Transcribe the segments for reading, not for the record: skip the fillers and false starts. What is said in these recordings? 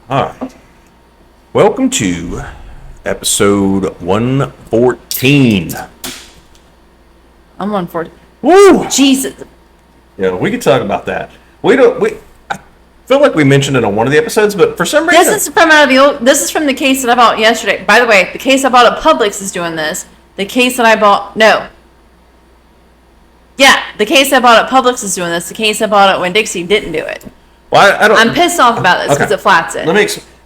All right. Welcome to episode 114. I'm 140. Woo! Jesus. Yeah, we could talk about that. I feel like we mentioned it on one of the episodes, but for some reason... This is from the case that I bought yesterday. By the way, the case I bought at Publix is doing this. The case that I bought... No. Yeah, the case I bought at Publix is doing this. The case I bought at Winn-Dixie didn't do it. Well, I'm pissed off about this because it flats it.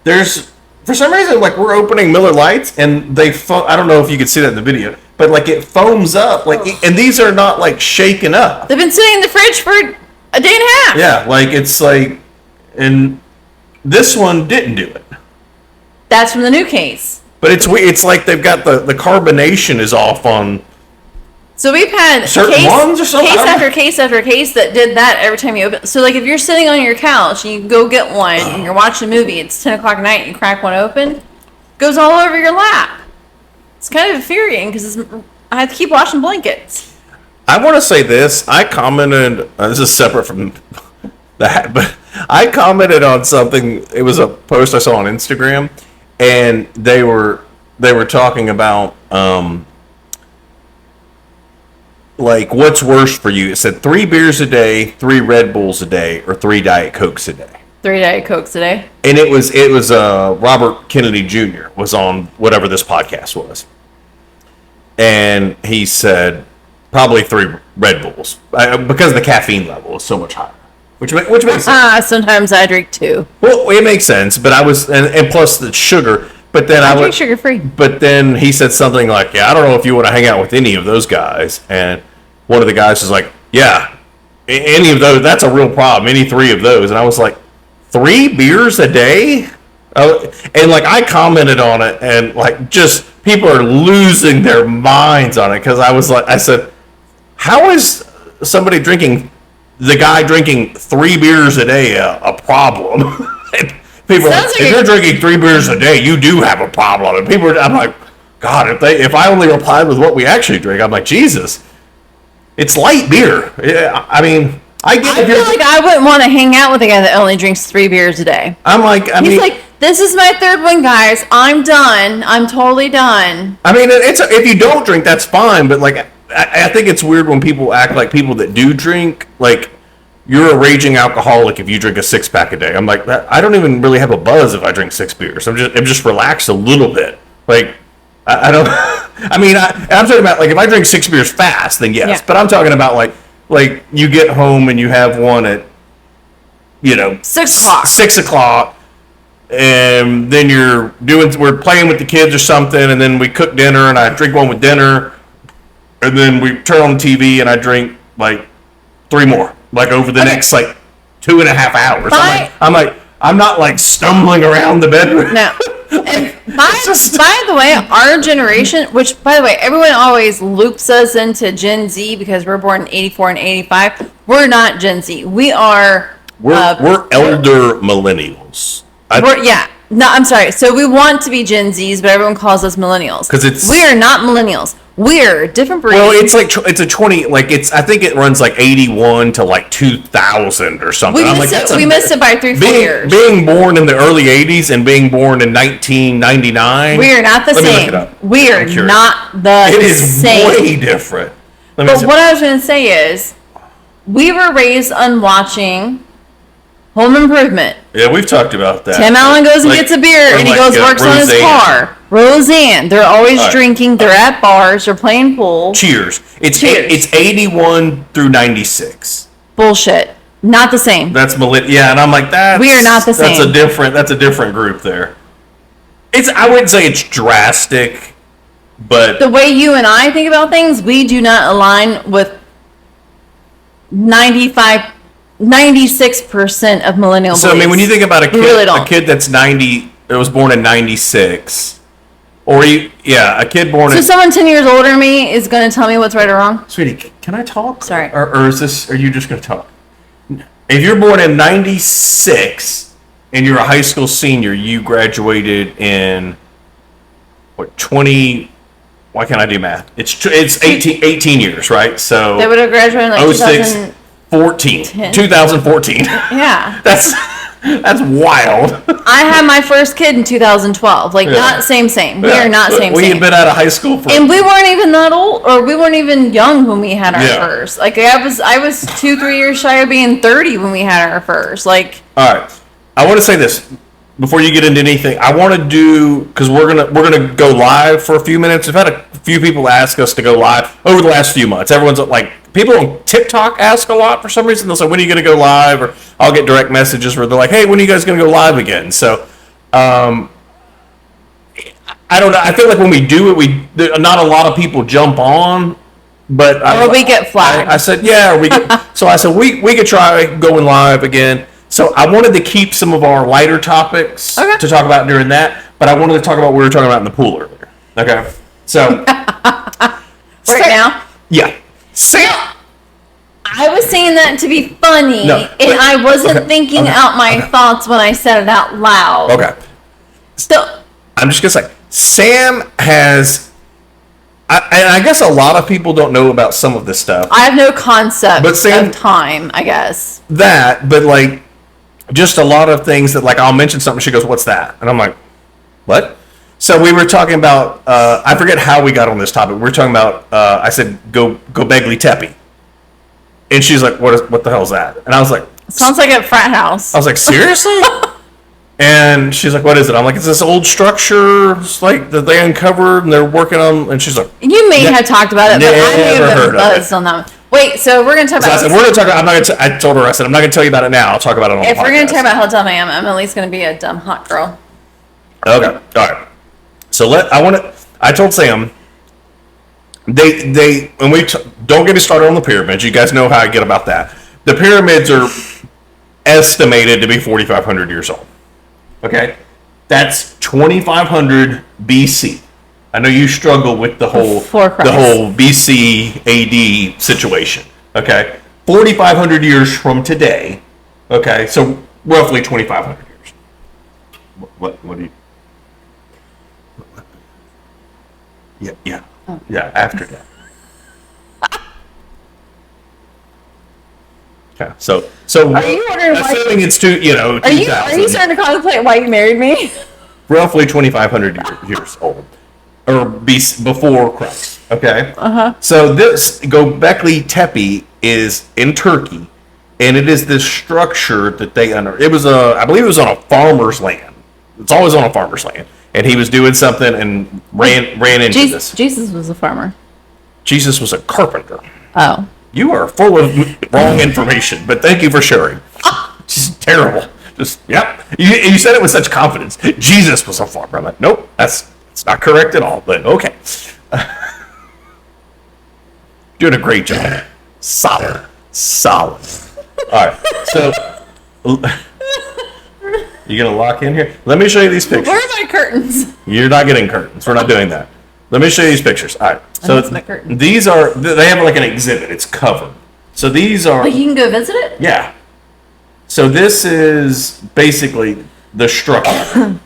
There's... For some reason, like, we're opening Miller Lights, and I don't know if you could see that in the video, but, like, it foams up, and these are not, like, shaken up. They've been sitting in the fridge for a day and a half. Yeah, like, it's like... And this one didn't do it. That's from the new case. But it's like they've got the carbonation is off on... So we've had certain ones or something? Case after case after case that did that every time you open. So, like, if you're sitting on your couch and you go get one and you're watching a movie, it's 10 o'clock at night and you crack one open, it goes all over your lap. It's kind of infuriating because I have to keep washing blankets. I want to say this. I commented, this is separate from that, but I commented on something. It was a post I saw on Instagram, and they were talking about... like, what's worse for you? It said 3 beers a day, 3 Red Bulls a day, or 3 Diet Cokes a day. 3 Diet Cokes a day. And it was Robert Kennedy Jr. was on whatever this podcast was. And he said probably 3 Red Bulls because the caffeine level is so much higher. Which makes sense. Sometimes I drink 2. Well, it makes sense, but and plus the sugar. But then I drink sugar free. But then he said something like, "Yeah, I don't know if you want to hang out with any of those guys." And one of the guys was like, "Yeah, any of those. That's a real problem. Any 3 of those." And I was like, 3 beers a day? And like I commented on it, and like just people are losing their minds on it because I said, "How is somebody the guy drinking 3 beers a day a problem?" People are like, if you're drinking 3 beers a day, you do have a problem. And I'm like, God, if I only replied with what we actually drink, I'm like, Jesus, it's light beer. I mean, I feel like I wouldn't want to hang out with a guy that only drinks 3 beers a day. He's like, this is my 3rd one, guys. I'm done. I'm totally done. I mean, if you don't drink, that's fine. But like, I think it's weird when people act like people that do drink, like, you're a raging alcoholic if you drink a 6-pack a day. I'm like, I don't even really have a buzz if I drink 6 beers. I'm just relaxed a little bit. Like, I don't. I mean, I'm talking about like if I drink 6 beers fast, then yes. Yeah. But I'm talking about like you get home and you have one at 6 o'clock. 6 o'clock, and then we're playing with the kids or something, and then we cook dinner and I drink one with dinner, and then we turn on the TV and I drink like 3 more. Like over the next like 2.5 hours. I'm not like stumbling around the bedroom. No. And by the way, our generation, which by the way, everyone always loops us into Gen Z because we're born in 84 and 85. We're not Gen Z. We're elder millennials. No, I'm sorry. So we want to be Gen Zs, but everyone calls us millennials. We are not millennials. We're different breed. Well, it's like it's a 20. Like I think it runs like 81 to like 2000 or something. We missed it by 3-4 years. Being born in the early 80s and being born in 1999. We are not the same. We are not the same. It is way different. But what I was going to say is, we were raised on watching Home Improvement. Yeah, we've talked about that. Tim Allen goes and gets a beer, and he goes works on his car. Roseanne. They're always drinking. They're at bars. They're playing pool. Cheers. It's 81 through 96. Bullshit. Not the same. That's yeah, and I'm like that. We are not the same. That's a different group there. I wouldn't say it's drastic, but the way you and I think about things, we do not align with 96% of millennial beliefs. So, I mean, when you think about a kid that's 90, that was born in 96, or a kid born in... So someone 10 years older than me is going to tell me what's right or wrong? Sweetie, can I talk? Sorry. Or are you just going to talk? If you're born in 96, and you're a high school senior, you graduated in, 20... Why can't I do math? It's 18 years, right? So... They would have graduated in 2014. Yeah. That's wild. I had my first kid in 2012. Like, not same. We are not same. We had been out of high school for... And we weren't even that old, or we weren't even young when we had our Yeah. first. Like, I was 2-3 years shy of being 30 when we had our first. Like, All right. I want to say this before you get into anything. I want to do, because we're gonna go live for a few minutes. We've had a few people ask us to go live over the last few months. Everyone's like, people on TikTok ask a lot for some reason. They'll say, when are you going to go live? Or I'll get direct messages where they're like, hey, when are you guys going to go live again? So, I don't know. I feel like when we do it, not a lot of people jump on. But or we get flagged. I said, yeah. So I said, we could try going live again. So I wanted to keep some of our lighter topics to talk about during that. But I wanted to talk about what we were talking about in the pool earlier. Okay. So. Now? Yeah. Sam. I was saying that to be funny, and I wasn't thinking out my thoughts when I said it out loud. Okay. So I'm just going to say, Sam has... I guess a lot of people don't know about some of this stuff. I have no concept of time, I guess. That, but like, just a lot of things that, like, I'll mention something, she goes, what's that? And I'm like, what? So we were talking about, I forget how we got on this topic. We were talking about, I said, Gobeklitepe. And she's like, what the hell is that? And I was like... Sounds like a frat house. I was like, seriously? And she's like, what is it? I'm like, it's this old structure, it's like, that they uncovered and they're working on... And she's like... You may have talked about it, but I may have been buzzed on that one. Wait, so we're going to talk about... So I said, we're going to talk about... I told her, I said, I'm not going to tell you about it now. I'll talk about it on the podcast. If we're going to talk about how dumb I am, I'm at least going to be a dumb hot girl. Okay, all right. So I told Sam, don't get me started on the pyramids. You guys know how I get about that. The pyramids are estimated to be 4,500 years old. Okay, that's 2,500 BC. I know you struggle with the whole BC AD situation. Okay, 4,500 years from today. Okay, so roughly 2,500 years. What do you? Yeah. After that. Okay, so are you wondering assuming it's are you starting to contemplate why you married me? Roughly 2,500 years old, or before Christ. Okay. So this Gobeklitepe is in Turkey, and it is this structure that they I believe it was on a farmer's land. It's always on a farmer's land. And he was doing something and ran into this. Jesus was a farmer. Jesus was a carpenter. Oh. You are full of wrong information, but thank you for sharing. Just terrible. Just, yep. You said it with such confidence. Jesus was a farmer. I'm like, nope, that's not correct at all, but okay. Doing a great job. Solid. All right, so... You gonna lock in here? Let me show you these pictures. Where are my curtains? You're not getting curtains. We're not doing that. Let me show you these pictures. All right. So these are, they have like an exhibit. It's covered. So these are... Like you can go visit it? Yeah. So this is basically the structure.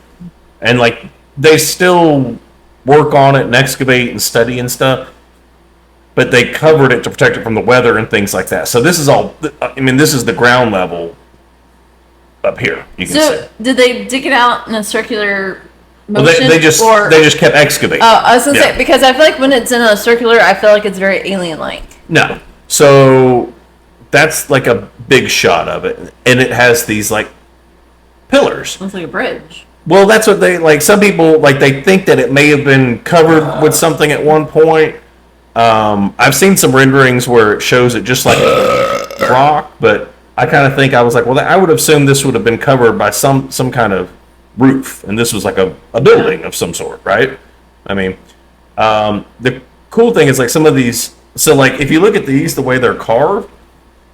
And like they still work on it and excavate and study and stuff. But they covered it to protect it from the weather and things like that. So this is all, I mean, this is the ground level up here. You can see. Did they dig it out in a circular motion? Well, they just kept excavating. Oh, I was gonna say, because I feel like when it's in a circular, I feel like it's very alien-like. No. So that's like a big shot of it, and it has these like pillars. Looks like a bridge. Well, that's what they like. Some people like they think that it may have been covered with something at one point. I've seen some renderings where it shows it just like a rock, but I kind of think I was like, well, I would assume this would have been covered by some kind of roof, and this was like a building of some sort, right? I mean, the cool thing is like some of these. So like if you look at these, the way they're carved,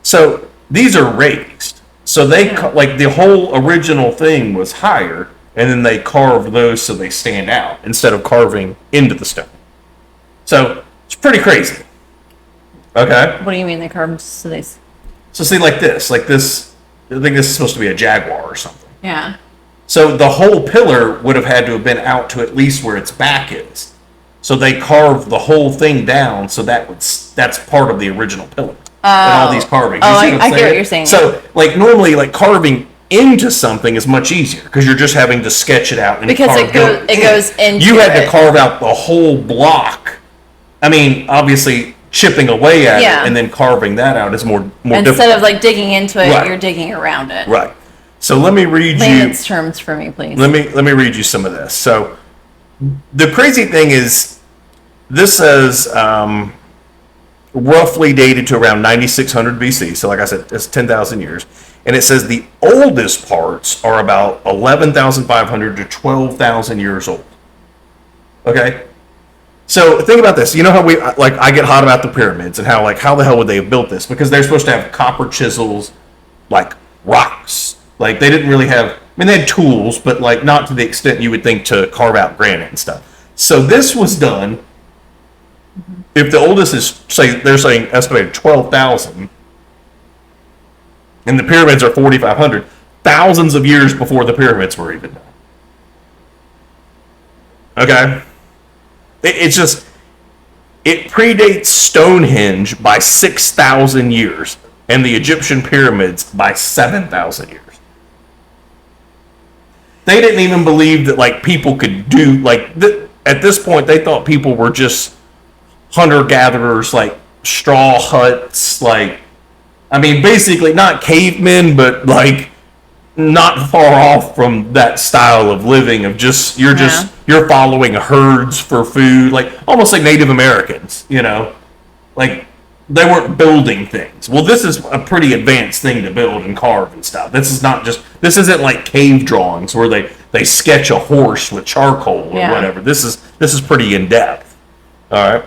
so these are raised. So they like the whole original thing was higher, and then they carved those so they stand out instead of carving into the stone. So it's pretty crazy. Okay. What do you mean they carved so they? So see, like this. I think this is supposed to be a jaguar or something. Yeah. So the whole pillar would have had to have been out to at least where its back is. So they carved the whole thing down, so that's part of the original pillar. And all these carvings. I get what you're saying. So like normally, like carving into something is much easier because you're just having to sketch it out and Because carve it goes into You had it. to carve out the whole block. I mean, obviously chipping away at Yeah. it and then carving that out is more Instead difficult. of like digging into it, Right. you're digging around it. Right. So let me read you. Layman's terms for me, please. Let me read you some of this. So the crazy thing is, this says roughly dated to around 9600 BC. So like I said, it's 10,000 years. And it says the oldest parts are about 11,500 to 12,000 years old. Okay? So think about this. You know how I get hot about the pyramids and how the hell would they have built this? Because they're supposed to have copper chisels, like rocks. Like they didn't really have, I mean, they had tools, but like not to the extent you would think to carve out granite and stuff. So this was done, if the oldest is, they're saying estimated 12,000, and the pyramids are 4,500, thousands of years before the pyramids were even done. Okay? It's just, it predates Stonehenge by 6,000 years, and the Egyptian pyramids by 7,000 years. They didn't even believe that like people could do at this point they thought people were just hunter-gatherers, like straw huts, like, I mean, basically not cavemen, but like not far off from that style of living of just you're following herds for food, like almost like Native Americans, you know, like they weren't building things. Well, this is a pretty advanced thing to build and carve and stuff. This isn't like cave drawings where they sketch a horse with charcoal or whatever. This is pretty in depth. All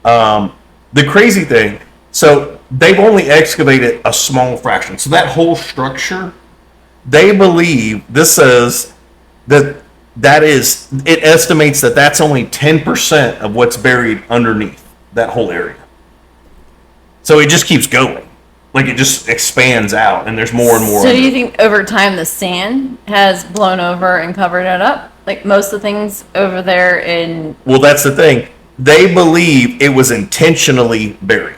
right. The crazy thing, so they've only excavated a small fraction. So that whole structure, they believe, this says it estimates that that's only 10% of what's buried underneath that whole area. So it just keeps going. Like it just expands out and there's more and more. So do you think over time the sand has blown over and covered it up? Like most of the things over there in... Well, that's the thing. They believe it was intentionally buried.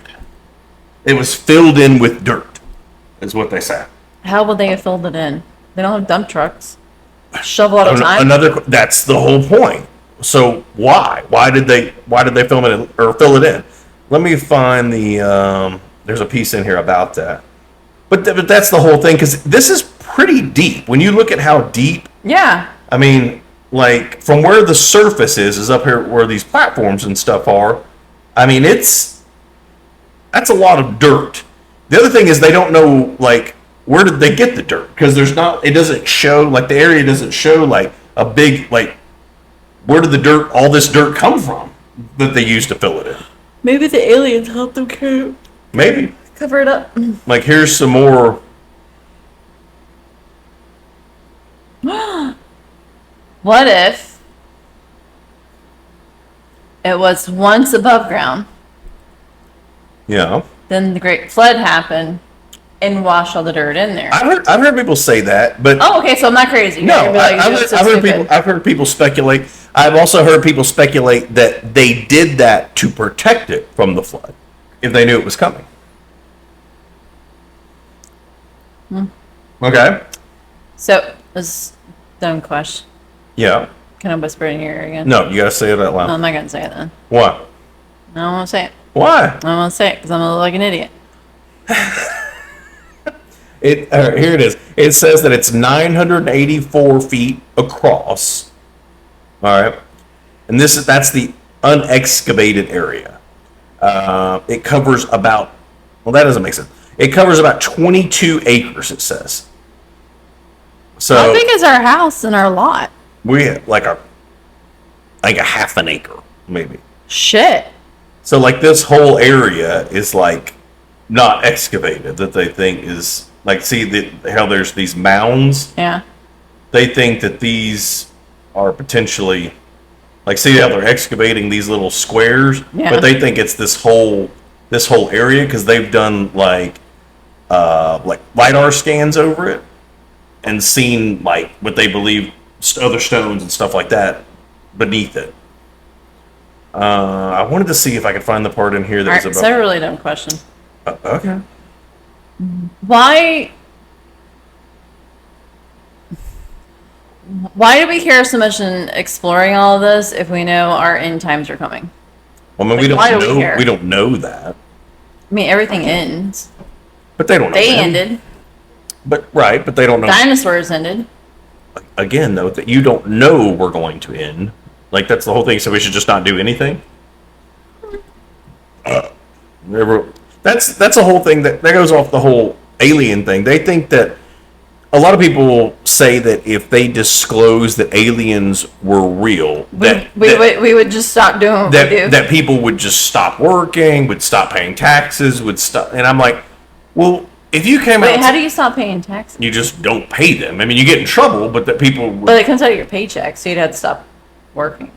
It was filled in with dirt, is what they say. How would they have filled it in? They don't have dump trucks. Shovel at a time? That's the whole point. So why? Why did they film it in, or fill it in? Let me find the there's a piece in here about that. But that's the whole thing, because this is pretty deep. When you look at how deep, Yeah. I mean, like from where the surface is up here where these platforms and stuff are. I mean, that's a lot of dirt. The other thing is they don't know like where did they get the dirt, because it doesn't show, like the area doesn't show like a big, like where did all this dirt come from that they used to fill it in? Maybe the aliens helped them Maybe. cover it up. Like here's some more. What if it was once above ground, Yeah. then the Great Flood happened and washed all the dirt in there? I've heard people say that, but Oh, okay, so I'm not crazy. no, You're like, I've heard people speculate. I've also heard people speculate that they did that to protect it from the flood, if they knew it was coming. Okay. So, this dumb question. Yeah. Can I whisper in your ear again? No, you gotta say it out No, loud. I'm not going to say it then. What? I don't want to say it. Why? I don't want to say it because I'm going to look like an idiot. Here it is. It says that it's 984 feet across. All right, and that's the unexcavated area. It covers about, well, that doesn't make sense. It covers about 22 acres. It says. So How big is our house and our lot? we have like a half an acre maybe. Shit. So like this whole area is like not excavated, that they think is like, see how there's these mounds. Yeah. They think that these are potentially, like, see how they're excavating these little squares, Yeah. but they think it's this whole area because they've done like LiDAR scans over it and seen like what they believe other stones and stuff like that beneath it. I wanted to see if I could find the part in here that was Alright, about. so a really dumb question. Okay. Why Why do we care so much in exploring all of this if we know our end times are coming? Well, I mean, Why do we care? we don't know that. I mean, everything ends. But they don't know. They ended. But they don't know. Dinosaurs ended. Again, though, that you don't know we're going to end. Like, that's the whole thing. So we should just not do anything. That's a whole thing that goes off the whole alien thing. They think that a lot of people say that if they disclose that aliens were real, we would just stop doing what we do. That people would just stop working, would stop paying taxes, would stop. And I'm like, well, if you came out, how do you stop paying taxes? You just don't pay them. I mean, you get in trouble, but that people. But it comes out of your paycheck, so you'd have to stop working.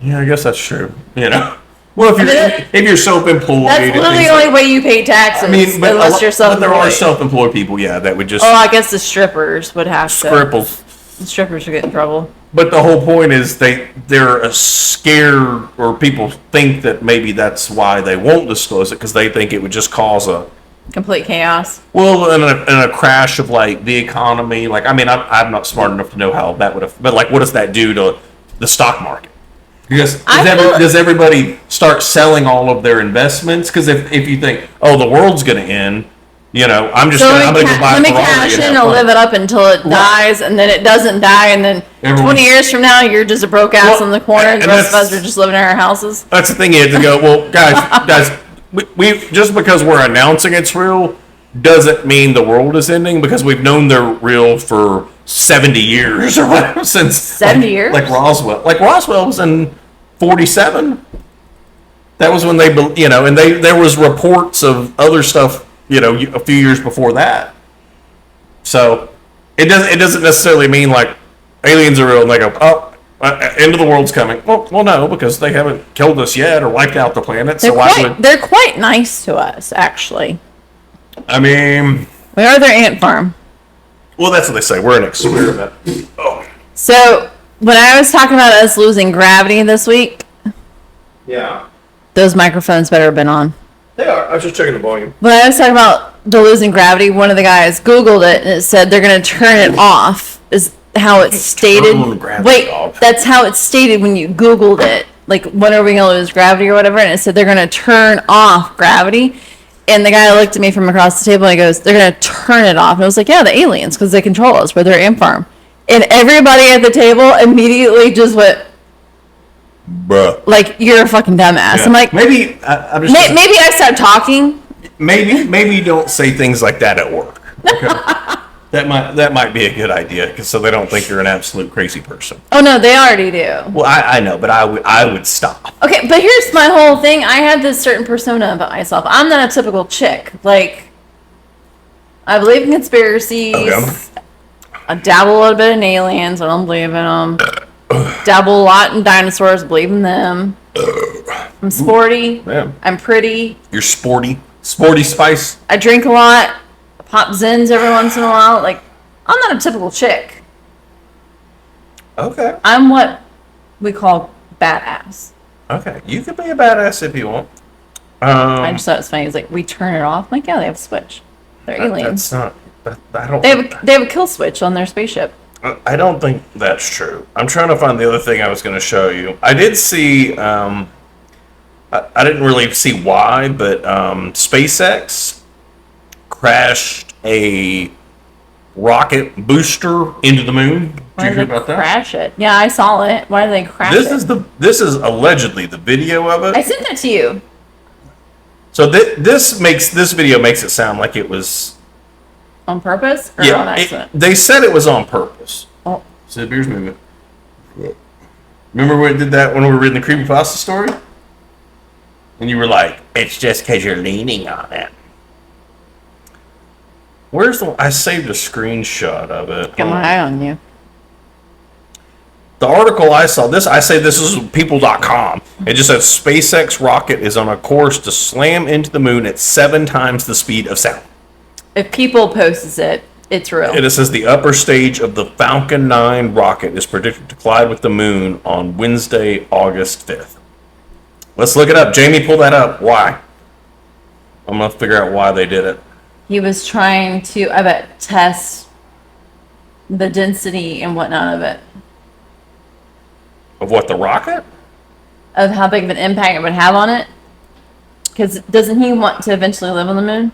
Yeah, I guess that's true. You know. Well, if you're self-employed, that's literally the only way you pay taxes. I mean, unless you're self-employed. But there are self-employed people, yeah, that would just. Oh, I guess the strippers would have to. The strippers would get in trouble. But the whole point is they're scared, or people think that maybe that's why they won't disclose it, because they think it would just cause a complete chaos. Well, and a crash of like the economy. Like, I mean, I'm not smart enough to know how that would have. But like, what does that do to the stock market? Because does everybody start selling all of their investments? Because if you think, oh, the world's going to end, you know, I'm going to go buy a Ferrari. Let me cash in and live it up until it dies, and then it doesn't die, and then 20 years from now, you're just a broke ass in the corner, and the rest of us are just living in our houses. That's the thing. You have to go, well, guys, we just because we're announcing it's real doesn't mean the world is ending, because we've known they're real for 70 years or whatever, since 70 years. Like Roswell. Like Roswell was in 47. That was when they, you know, and there was reports of other stuff, you know, a few years before that. So it doesn't necessarily mean like aliens are real and they go, oh, end of the world's coming. Well, no, because they haven't killed us yet or wiped out the planet. They're quite nice to us, actually. I mean, we are their ant farm. Well, that's what they say. We're an experiment. Oh. So when I was talking about us losing gravity this week, yeah, those microphones better have been on. They are. I was just checking the volume. When I was talking about the losing gravity, one of the guys Googled it and it said they're going to turn it off. Is how it's stated. Wait, that's how it's stated when you Googled it. Like, when are we going to lose gravity or whatever? And it said they're going to turn off gravity. And the guy looked at me from across the table and he goes, they're going to turn it off. And I was like, yeah, the aliens, because they control us. We're their ant farm. And everybody at the table immediately just went, bruh. Like, you're a fucking dumbass. Yeah. I'm like, maybe I stopped talking. Maybe you don't say things like that at work. Okay? that might be a good idea, so they don't think you're an absolute crazy person. Oh no, they already do. Well, I know, but I would stop. Okay, but here's my whole thing. I have this certain persona about myself. I'm not a typical chick. Like, I believe in conspiracies. Okay. I dabble a little bit in aliens. I don't believe in them. Dabble a lot in dinosaurs. Believe in them. I'm sporty. Yeah. I'm pretty. You're sporty. Sporty spice. I drink a lot. I pop Zins every once in a while. Like, I'm not a typical chick. Okay. I'm what we call badass. Okay. You can be a badass if you want. I just thought it was funny. It's like, we turn it off. I'm like, yeah, they have a switch. They're aliens. That's not. I don't. They have a kill switch on their spaceship. I don't think that's true. I'm trying to find the other thing I was going to show you. I did see. I didn't really see why, but SpaceX crashed a rocket booster into the moon. Did you hear about that? Crash it? Yeah, I saw it. Why did they crash it? This is allegedly the video of it. I sent that to you. So this video makes it sound like it was on purpose or on accident? They said it was on purpose. Oh. So the beer's moving. Remember when we did that when we were reading the creepypasta story? And you were like, it's just because you're leaning on it. I saved a screenshot of it. Got my eye on you. The article I saw, this is people.com. It just says SpaceX rocket is on a course to slam into the moon at 7 times the speed of sound. If People posts it, it's real. It says the upper stage of the Falcon 9 rocket is predicted to collide with the moon on Wednesday, August 5th. Let's look it up. Jamie, pull that up. Why? I'm going to figure out why they did it. He was trying to, I bet, test the density and whatnot of it, Of what, the rocket? of how big of an impact it would have on it. Because doesn't he want to eventually live on the moon?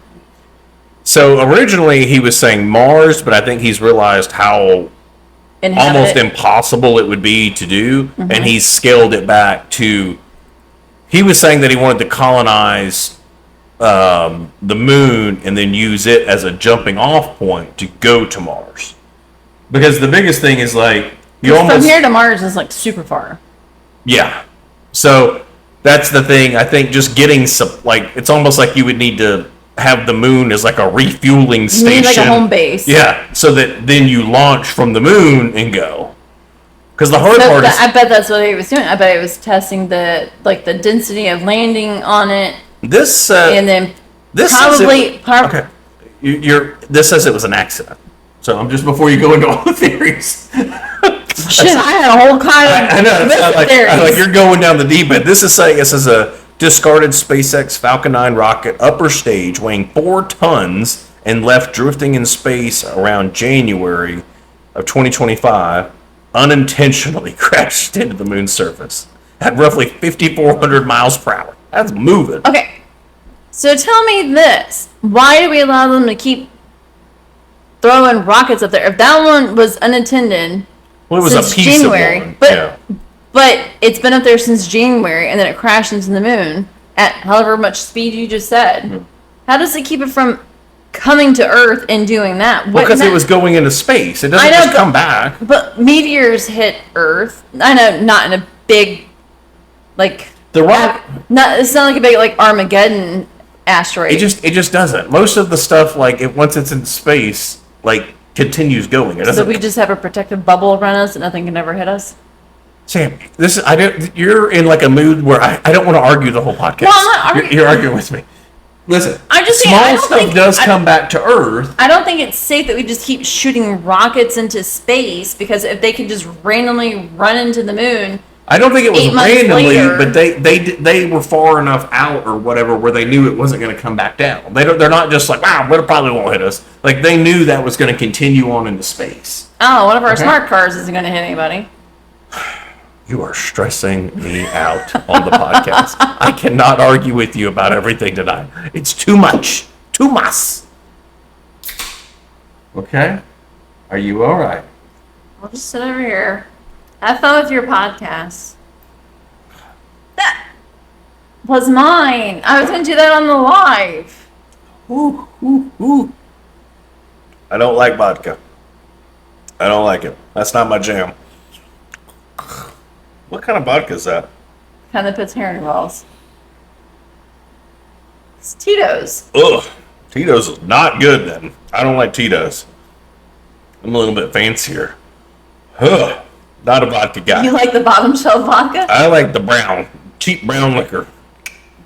So originally he was saying Mars, but I think he's realized how almost impossible it would be to do, and he's scaled it back to. He was saying that he wanted to colonize the moon and then use it as a jumping off point to go to Mars. Because the biggest thing is like from here to Mars is like super far. Yeah. So that's the thing. I think just getting like it's almost like you would need to have the moon as like a refueling station. You need like a home base. Yeah. So that then you launch from the moon and go. Because the hard part is, I bet that's what he was doing. I bet he was testing the density of landing on it. This and then this probably okay. This says it was an accident. So I'm just before you go into all the theories. Shit, I had a whole kind of I know. Like you're going down the deep end. This is saying this is a discarded SpaceX Falcon 9 rocket upper stage weighing 4 tons and left drifting in space around January of 2025. Unintentionally crashed into the moon's surface at roughly 5,400 miles per hour. That's moving. Okay, so tell me this: why do we allow them to keep throwing rockets up there? If that one was unintended, well, it was since a piece January, of one. but it's been up there since January, and then it crashed into the moon at however much speed you just said. Mm-hmm. How does it keep it from coming to Earth and doing that? Because it was going into space. It doesn't just come back. But meteors hit Earth. I know, not in a big, like the rock. It's not like a big like Armageddon asteroid. It just doesn't. Most of the stuff once it's in space continues going. It doesn't. So we just have a protective bubble around us and nothing can ever hit us. Sam, you're in like a mood where I don't want to argue the whole podcast. No, I'm not arguing. You're arguing with me. Listen, small stuff does come back to Earth. I don't think it's safe that we just keep shooting rockets into space, because if they can just randomly run into the moon, I don't think it was randomly, later, but they were far enough out or whatever where they knew it wasn't going to come back down. They're not just like, wow, it probably won't hit us. Like they knew that was going to continue on into space. Oh, one of our smart cars isn't going to hit anybody. You are stressing me out on the podcast. I cannot argue with you about everything tonight. It's too much. Too much. Okay? Are you all right? I'll just sit over here. Have fun with your podcast. That was mine. I was going to do that on the live. Ooh. I don't like vodka. I don't like it. That's not my jam. What kind of vodka is that? Kind of puts hair in your balls. It's Tito's. Ugh. Tito's is not good then. I don't like Tito's. I'm a little bit fancier. Ugh. Not a vodka guy. You like the bottom shelf vodka? I like the cheap brown liquor.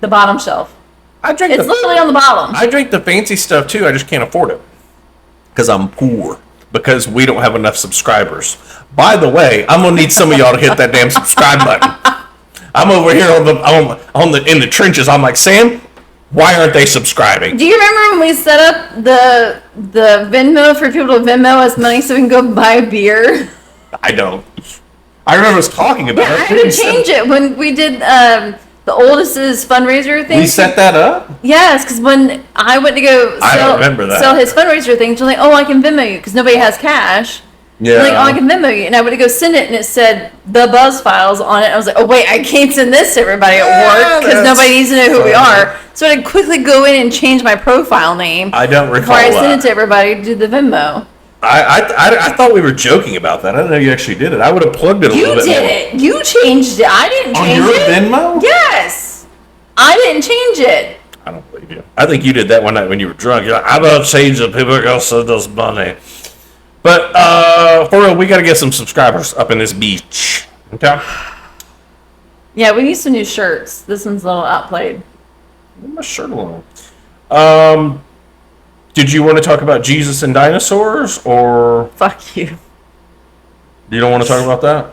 The bottom shelf. It's literally on the bottom. I drink the fancy stuff too. I just can't afford it. Because I'm poor. Because we don't have enough subscribers. By the way, I'm gonna need some of y'all to hit that damn subscribe button. I'm over here in the trenches. I'm like, Sam, why aren't they subscribing? Do you remember when we set up the Venmo for people to Venmo us money so we can go buy beer? I don't. I remember us talking about it. I had to change it when we did the oldest's fundraiser thing. We set that up? Yes, because when I went to go sell his fundraiser thing, she's like, oh, I can Venmo you, because nobody has cash. Yeah. I'm like, oh, I can Venmo you. And I went to go send it, and it said the Buzz Files on it. I was like, oh, wait, I can't send this to everybody at work, because nobody needs to know who we are. So I had to quickly go in and change my profile name. I don't recall before I sent it to everybody to do the Venmo. I thought we were joking about that. I didn't know you actually did it. I would have plugged it a little bit more. You did it. You changed it. I didn't change it. On your Venmo? Yes. I didn't change it. I don't believe you. I think you did that one night when you were drunk. You're like, I'm going to change it. People are going to send us money. But for real, we got to get some subscribers up in this beach. Okay? Yeah, we need some new shirts. This one's a little outplayed. Leave my shirt alone. Did you want to talk about Jesus and dinosaurs, or... Fuck you. You don't want to talk about that?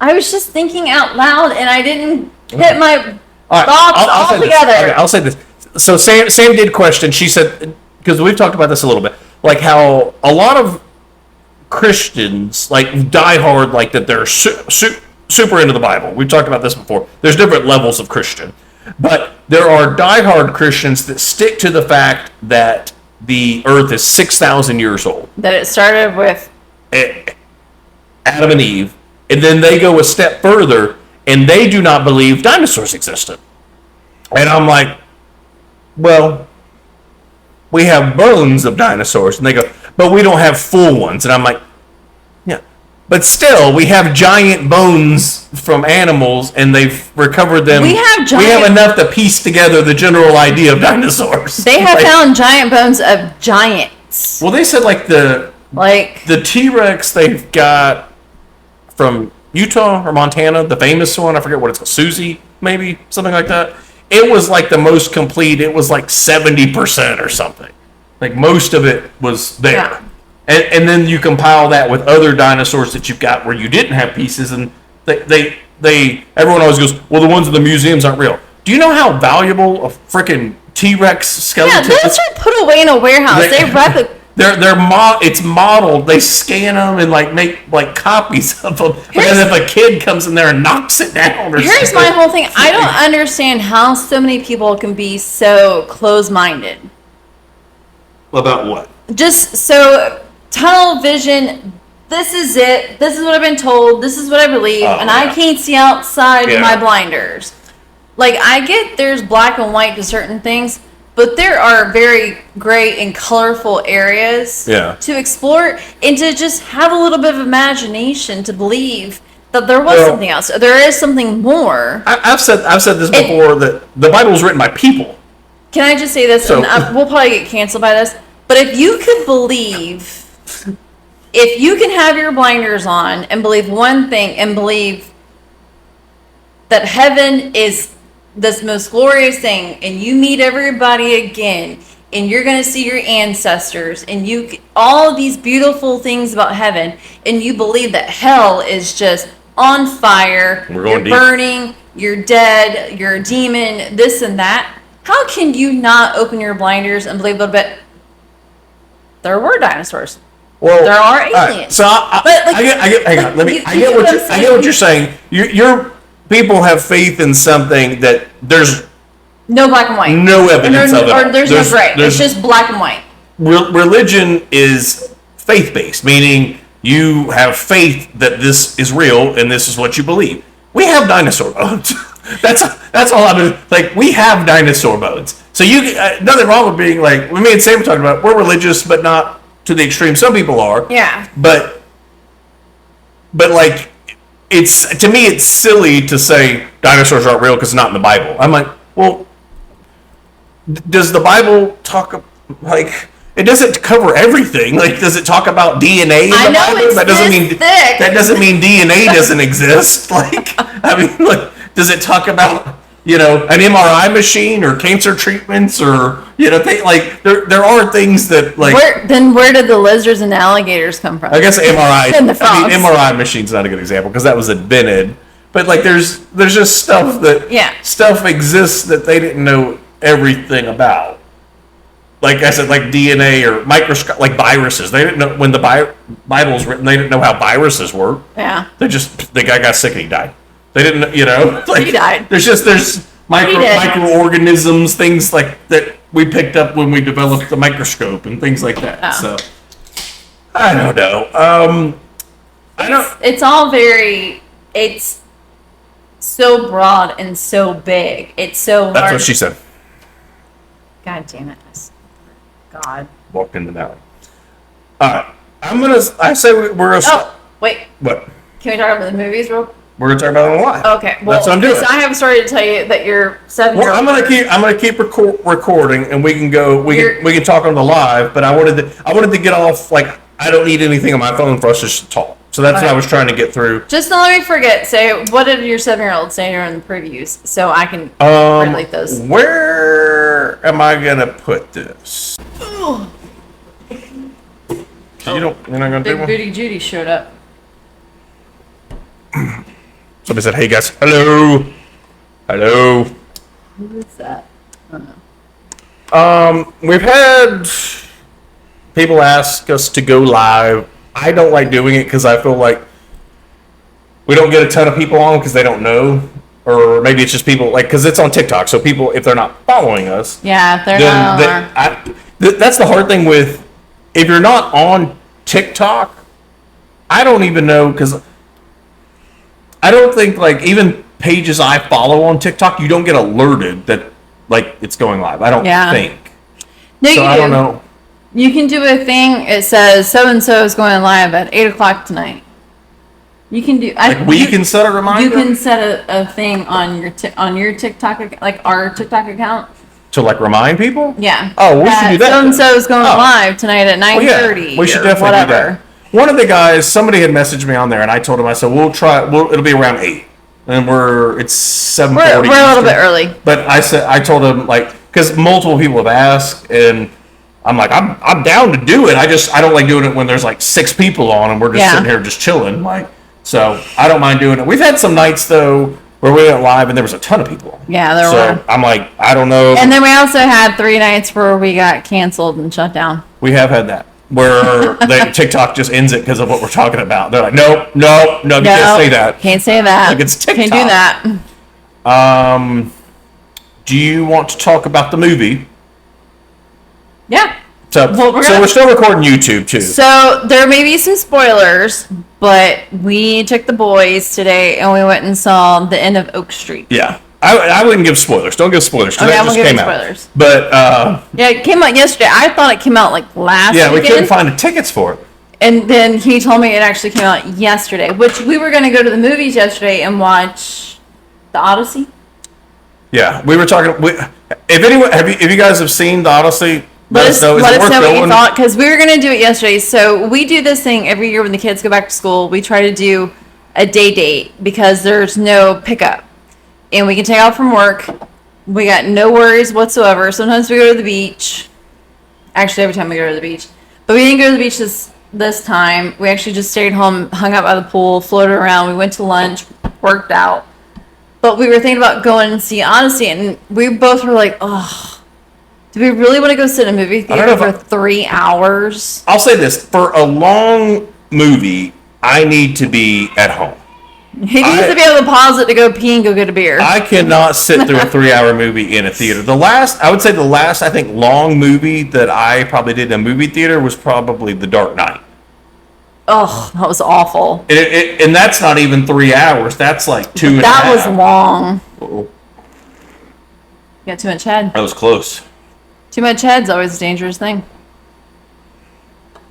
I was just thinking out loud, and I didn't hit my thoughts all together. Okay, I'll say this. So Sam did question. She said, because we've talked about this a little bit. like how a lot of Christians like die hard, like that they're super into the Bible. We've talked about this before. There's different levels of Christian, but there are diehard Christians that stick to the fact that the Earth is 6,000 years old. That it started with Adam and Eve, and then they go a step further, and they do not believe dinosaurs existed. And I'm like, well, we have bones of dinosaurs, and they go, but we don't have full ones. And I'm like, yeah, but still, we have giant bones from animals, and they've recovered them. We have enough to piece together the general idea of dinosaurs. They have found giant bones of giants. Well, they said like the T-Rex they've got from Utah or Montana, the famous one, I forget what it's called, Susie, maybe, something like that. It was like the most complete. It was like 70% or something. Like most of it was there. Yeah. And then you compile that with other dinosaurs that you've got where you didn't have pieces, and everyone always goes, well, the ones in the museums aren't real. Do you know how valuable a freaking T-Rex skeleton is? Yeah, those are put away in a warehouse. They replicate. It's modeled. They scan them and like make like copies of them. And then if a kid comes in there and knocks it down, Here's my whole thing. I don't understand how so many people can be so close-minded. About what? Just so tunnel vision. This is it. This is what I've been told. This is what I believe, and I can't see outside my blinders. Like I get there's black and white to certain things. But there are very great and colorful areas to explore and to just have a little bit of imagination to believe that there was something else. There is something more. I've said this before, that the Bible was written by people. Can I just say this? So, and we'll probably get canceled by this. But if you could believe, if you can have your blinders on and believe one thing and believe that heaven is this most glorious thing, and you meet everybody again, and you're going to see your ancestors, and all of these beautiful things about heaven, and you believe that hell is just on fire, you're burning, you're dead, you're a demon, this and that, how can you not open your blinders and believe a little bit there were dinosaurs? Well, there are aliens. Right. So I get what you're saying. You're people have faith in something that there's no black and white, no evidence of it. Or there's no gray. It's just black and white. Religion is faith-based, meaning you have faith that this is real and this is what you believe. We have dinosaur bones. That's all I'm like. We have dinosaur bones. So nothing wrong with being like. Me and Sam were talking about. We're religious, but not to the extreme. Some people are. Yeah. But like. To me, it's silly to say dinosaurs aren't real because it's not in the Bible. I'm like, well, does the Bible talk like it doesn't cover everything? Like, does it talk about DNA in the Bible? That doesn't mean DNA doesn't exist. Like, I mean, like, does it talk about an MRI machine or cancer treatments or like there are things that like. Where did the lizards and alligators come from? I guess MRI. And the frogs. MRI machine's not a good example because that was invented. But like, there's just stuff stuff exists that they didn't know everything about. Like I said, like DNA or microscope, like viruses. They didn't know when the Bible was written. They didn't know how viruses work. Yeah. The guy got sick and he died. They didn't, like, he died. There's microorganisms, things like that we picked up when we developed the microscope and things like that. Oh. So I don't know. It's all it's so broad and so big. It's so hard. That's what she said. God damn it. God. Walked in the valley. All right. I say we're going to. Oh, wait. What? Can we talk about the movies real quick? We're going to talk about it live. Okay. Well, that's what I'm doing. I have a story to tell you that you're 7-year-old. Well, I'm going to keep recording, and we can go. We can talk on the live. But I wanted to get off. Like, I don't need anything on my phone for us just to talk. So that's what I was trying to get through. Just don't let me forget. Say, what did your 7-year-old say during the previews, so I can relate those. Where am I going to put this? You're not going to do one? Big Booty Judy showed up. Somebody said, "Hey guys, hello." Who is that? I don't know. We've had people ask us to go live. I don't like doing it because I feel like we don't get a ton of people on because they don't know, or maybe it's just people like because it's on TikTok. So people, if they're not following us, Yeah, if they're then not. that's the hard thing with if you're not on TikTok. I don't even know because I don't think like even pages I follow on TikTok, you don't get alerted that like it's going live. I don't think. No, So you I do. don't know. You can do a thing. It says so and so is going live at 8:00 tonight. You can do. Like we can set a reminder. You can set a thing on your TikTok, like our TikTok account. To like remind people. Yeah. Oh, we should do that. So and so is going Oh. live tonight at 9:30. We should or definitely whatever. do that. One of the guys, somebody had messaged me on there, and I told him, I said, "We'll try. It'll be around 8, and it's 7:40. We're a little bit early. But I told him like because multiple people have asked, and I'm like, I'm down to do it. I don't like doing it when there's like 6 people on, and we're just sitting here just chilling. Like, so I don't mind doing it. We've had some nights though where we went live and there was a ton of people. Yeah, there so were. I'm like, I don't know. And then we also had 3 nights where we got canceled and shut down. We have had that. Where TikTok just ends it because of what we're talking about. They're like, no, you can't say that. Can't say that. Like it's TikTok. Can't do that. Do you want to talk about the movie? Yeah. So, Well, we're still recording YouTube too. So there may be some spoilers, but we took the boys today and we went and saw the end of Oak Street. Yeah. I wouldn't give spoilers. Don't give spoilers. Okay, That I won't just give came you out. spoilers. But Yeah, it came out yesterday. I thought it came out like last yeah, we weekend. couldn't find the tickets for it. And then he told me it actually came out yesterday, which we were going to go to the movies yesterday and watch The Odyssey. Yeah, we were talking. If you guys have seen the Odyssey, let us know. Let us know what you thought, because we were going to do it yesterday. So we do this thing every year when the kids go back to school. We try to do a day date because there's no pickup, and we can take off from work. We got no worries whatsoever. Sometimes we go to the beach. Actually, every time we go to the beach, but we didn't go to the beach this time. We actually just stayed home, hung out by the pool, floated around. We went to lunch, worked out. But we were thinking about going and see Odyssey, and we both were like, oh, do we really want to go sit in a movie theater for 3 hours? I'll say this. For a long movie, I need to be at home. He needs to be able to pause it to go pee and go get a beer. I cannot sit through a 3-hour movie in a theater. I would say the last, I think, long movie that I probably did in a movie theater was probably The Dark Knight. Oh, that was awful. And that's not even 3 hours. That's like 2 and a half. That was long. Uh-oh. You got too much head. That was close. Too much head's always a dangerous thing.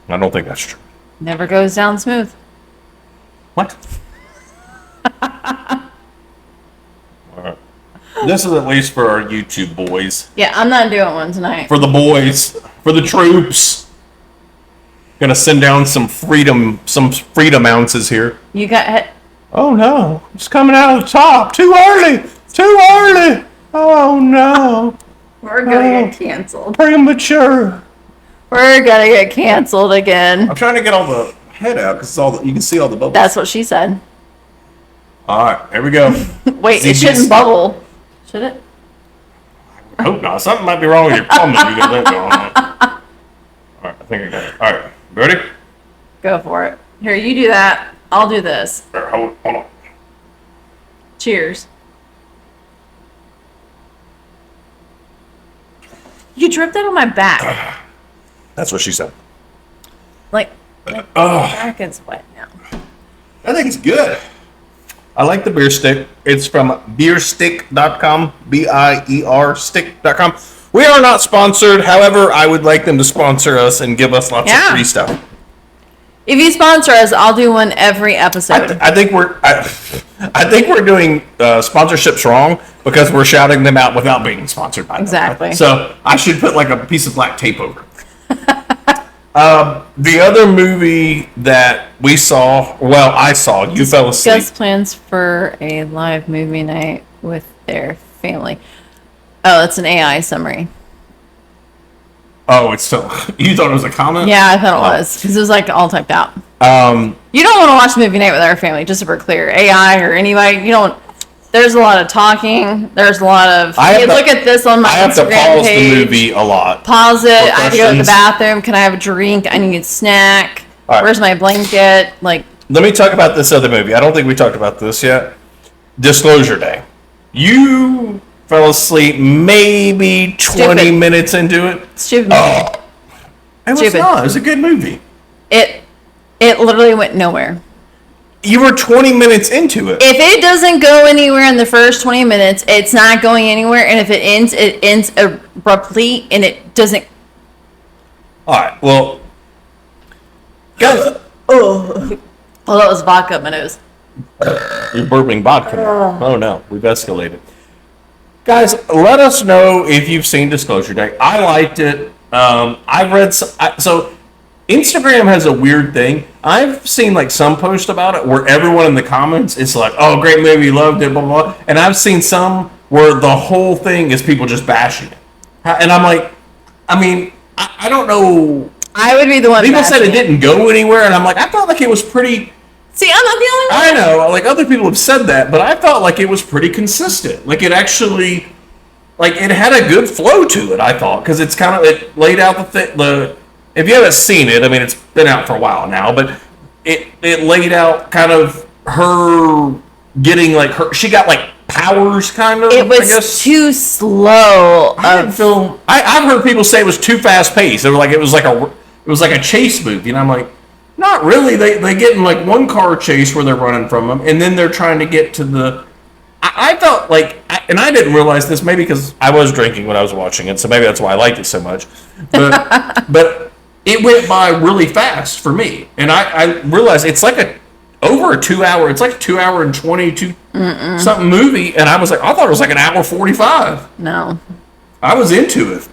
I don't think that's true. Never goes down smooth. What? All right. This is at least for our YouTube boys. Yeah, I'm not doing one tonight. For the boys. For the troops. Gonna send down some freedom ounces here. You got Oh no, it's coming out of the top. Too early. Oh no. We're gonna get canceled. Premature. We're gonna get canceled again. I'm trying to get all the head out because you can see all the bubbles. That's what she said. All right, here we go. Wait, it shouldn't bubble. Should it? I hope not. Something might be wrong with your plumbing. You got that going on. All right, I think I got it. All right, ready? Go for it. Here, you do that. I'll do this. All right, hold on. Cheers. You dripped that on my back. That's what she said. Like my back is wet now. I think it's good. I like the beer stick. It's from beerstick.com, BIER stick.com. We are not sponsored. However, I would like them to sponsor us and give us lots of free stuff. If you sponsor us, I'll do one every episode. I think we're doing sponsorships wrong because we're shouting them out without being sponsored by them. Exactly. So I should put like a piece of black tape over it. The other movie that I saw, you fell asleep. Discuss plans for a live movie night with their family. Oh, it's an AI summary. Oh, it's still. You thought it was a comment? Yeah, I thought it was because it was like all typed out. You don't want to watch a movie night with our family, just so we're clear. AI or anybody, you don't. There's a lot of talking. There's a lot of. Look at this on my Instagram I have to pause page. the movie a lot. Pause it. I have to go to the bathroom. Can I have a drink? I need a snack. Right. Where's my blanket? Like. Let me talk about this other movie. I don't think we talked about this yet. Disclosure Day. You fell asleep maybe 20 minutes into it. Stupid. Oh. It was not. It was a good movie. It literally went nowhere. You were 20 minutes into it. If it doesn't go anywhere in the first 20 minutes, it's not going anywhere. And if it ends abruptly, and it doesn't. All right. Well, guys. Oh, that was vodka up my nose. You're burping vodka. Oh no, we've escalated. Guys, let us know if you've seen Disclosure Day. I liked it. I've read so. Instagram has a weird thing. I've seen like some post about it where everyone in the comments is like, "Oh, great movie, loved it," blah blah blah. And I've seen some where the whole thing is people just bashing it. And I'm like, I don't know. I would be the one. People said it didn't go anywhere, and I'm like, I felt like it was pretty. See, I'm not the only one. I know, like other people have said that, but I felt like it was pretty consistent. Like it actually, like it had a good flow to it. I thought because it laid out the. If you haven't seen it, it's been out for a while now, but it laid out kind of her getting like she got like powers kind of. It was too slow. I've heard people say it was too fast paced. They were like it was like a chase movie, and I'm like, not really. They get in like one car chase where they're running from them, and then they're trying to get to the. I felt like, and I didn't realize this maybe because I was drinking when I was watching it, so maybe that's why I liked it so much, but. It went by really fast for me, and I realized it's like over a 2 hour. It's like a 2 hour and 22 something movie, and I was like, I thought it was like an hour 45. No, I was into it.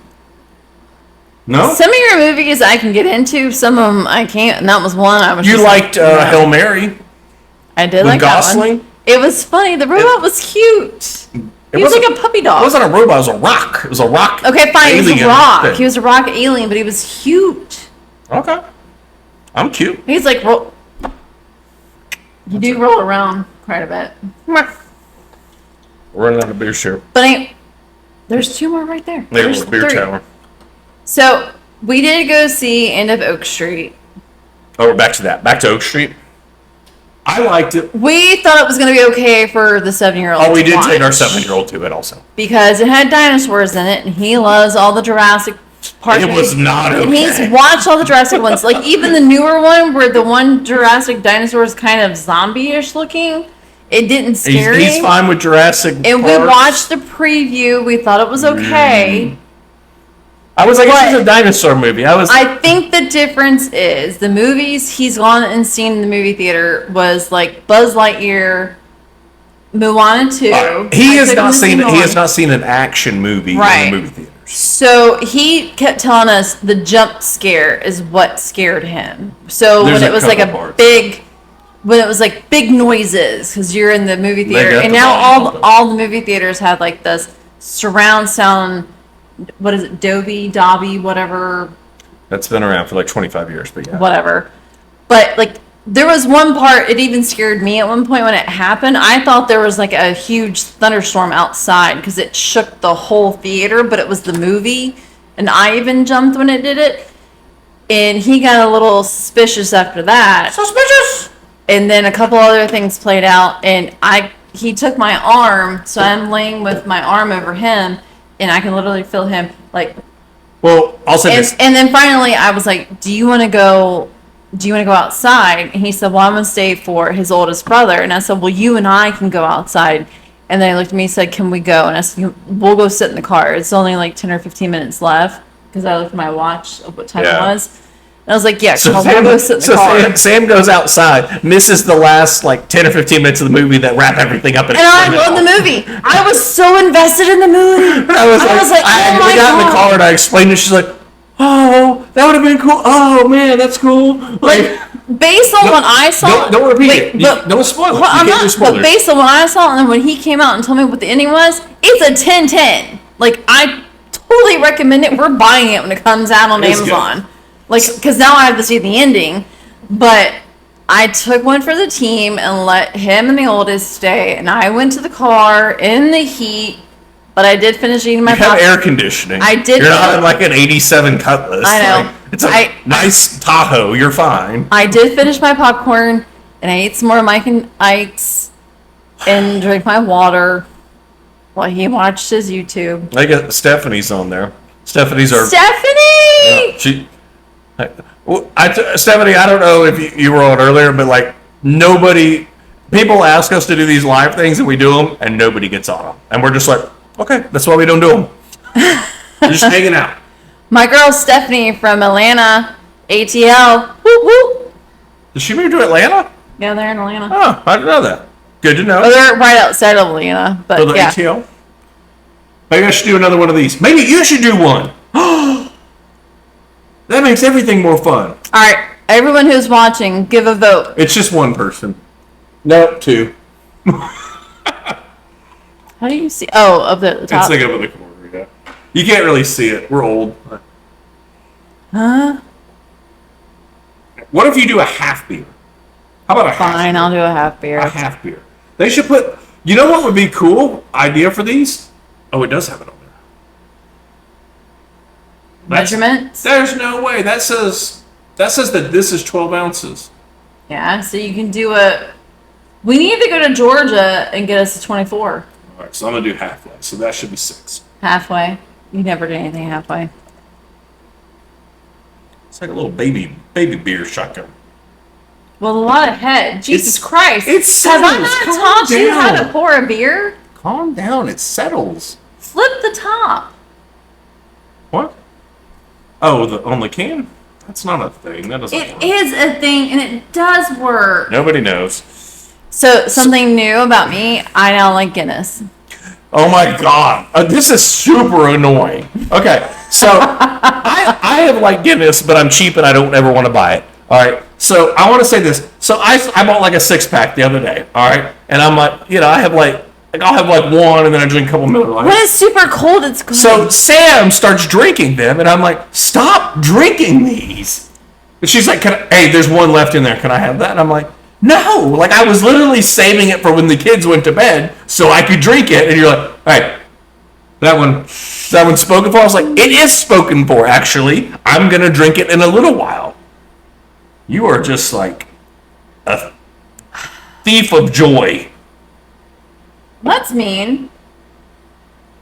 No, some of your movies I can get into, some of them I can't, and that was one I was. You liked Hail Mary? I did like Gosling? That one. It was funny. The robot was cute. He was like a puppy dog. It wasn't a robot. It was a rock. It was a rock. Okay, fine. He was a rock. Thing. He was a rock alien, but he was cute. Okay. I'm cute. He's like, you do roll around quite a bit. We're running out of beer share. But there's two more right there. There's a beer tower. So we did go see End of Oak Street. Oh, we're back to that. Back to Oak Street. I liked it. We thought it was going to be okay for the 7-year-old. Oh, we did take our 7-year-old to it also. Because it had dinosaurs in it, and he loves all the Jurassic Park. It was not okay. And he's watched all the Jurassic ones. Like, even the newer one, where the one Jurassic dinosaur is kind of zombie-ish looking, it didn't scare him. He's fine with Jurassic And Park. we watched the preview. We thought it was okay. I was like, this is a dinosaur movie. I think the difference is the movies he's gone and seen in the movie theater was like Buzz Lightyear, Moana 2. He has not seen an action movie in the movie theaters. So he kept telling us the jump scare is what scared him. So when it was like when it was like big noises because you're in the movie theater, and now all the movie theaters have like this surround sound. What is it? Dolby, whatever. That's been around for like 25 years, but yeah. Whatever. But like there was one part, it even scared me at one point when it happened. I thought there was like a huge thunderstorm outside because it shook the whole theater, but it was the movie. And I even jumped when it did it. And he got a little suspicious after that. Suspicious! And then a couple other things played out, and he took my arm, so I'm laying with my arm over him. And I can literally feel him like. Well, I'll say this. And then finally, I was like, "Do you want to go outside?" And he said, "Well, I'm gonna stay for his oldest brother." And I said, "Well, you and I can go outside." And then he looked at me and said, "Can we go?" And I said, "We'll go sit in the car. It's only like 10 or 15 minutes left." Because I looked at my watch of what time it was. And I was like, yeah, we'll go sit in the car. Sam goes outside, misses the last like 10 or 15 minutes of the movie that wrap everything up. And I love the movie. I was so invested in the movie. I was like, oh my God. We got in the car and I explained it. She's like, oh, that would have been cool. Oh, man, that's cool. Like based on what I saw. Don't repeat it. Don't spoil it. But based on what I saw, and then when he came out and told me what the ending was, it's a 10-10. Like, I totally recommend it. We're buying it when it comes out on Amazon. Good. Like, because now I have to see the ending, but I took one for the team and let him and the oldest stay, and I went to the car in the heat, but I did finish eating my You have popcorn. air conditioning. I did. You're not in like an 87 Cutlass. I know. Like, it's a nice Tahoe. You're fine. I did finish my popcorn, and I ate some more Mike and Ike's, and drank my water while he watched his YouTube. I got Stephanie's on there. Stephanie's our... Stephanie! Stephanie, I don't know if you were on earlier, but like people ask us to do these live things and we do them and nobody gets on them. And we're just like, okay, that's why we don't do them. We're just hanging out. My girl Stephanie from Atlanta, ATL. Whoop, whoop. Did she move to Atlanta? Yeah, they're in Atlanta. Oh, I didn't know that. Good to know. Oh, they're right outside of Atlanta, but For the yeah. ATL? Maybe I should do another one of these. Maybe you should do one. That makes everything more fun. All right, everyone who's watching, give a vote. It's just one person. Nope, two. How do you see? Oh, up there at the top. It's like up in the corner, yeah. You can't really see it. We're old. Huh? What if you do a half beer? How about a half Fine, beer? I'll do a half beer. A half beer. They should put... You know what would be cool idea for these? Oh, it does have it on there. Measurements? There's no way. That says that this is 12 ounces. Yeah, so you can do a... We need to go to Georgia and get us a 24. All right, so I'm going to do halfway. So that should be 6. Halfway. You never do anything halfway. It's like a little baby beer shotgun. Well, a lot of head. Jesus Christ. It Have I settles. not Calm taught you how down. to pour a beer? Calm down. It settles. Flip the top. What? Oh, on the can? That's not a thing. That doesn't It work. is a thing, and it does work. Nobody knows. So, something new about me, I now like Guinness. Oh my god, this is super annoying. Okay, so I have like Guinness, but I'm cheap and I don't ever want to buy it. All right, so I want to say this. So I bought like a 6-pack the other day. All right, and I'm like, I have I'll have like one, and then I drink a couple Miller Lights. When it's super cold, it's good. So Sam starts drinking them, and I'm like, stop drinking these. And she's like, hey, there's one left in there. Can I have that? And I'm like, no. Like, I was literally saving it for when the kids went to bed so I could drink it. And you're like, all right, that one's spoken for? I was like, it is spoken for, actually. I'm going to drink it in a little while. You are just like a thief of joy. That's mean.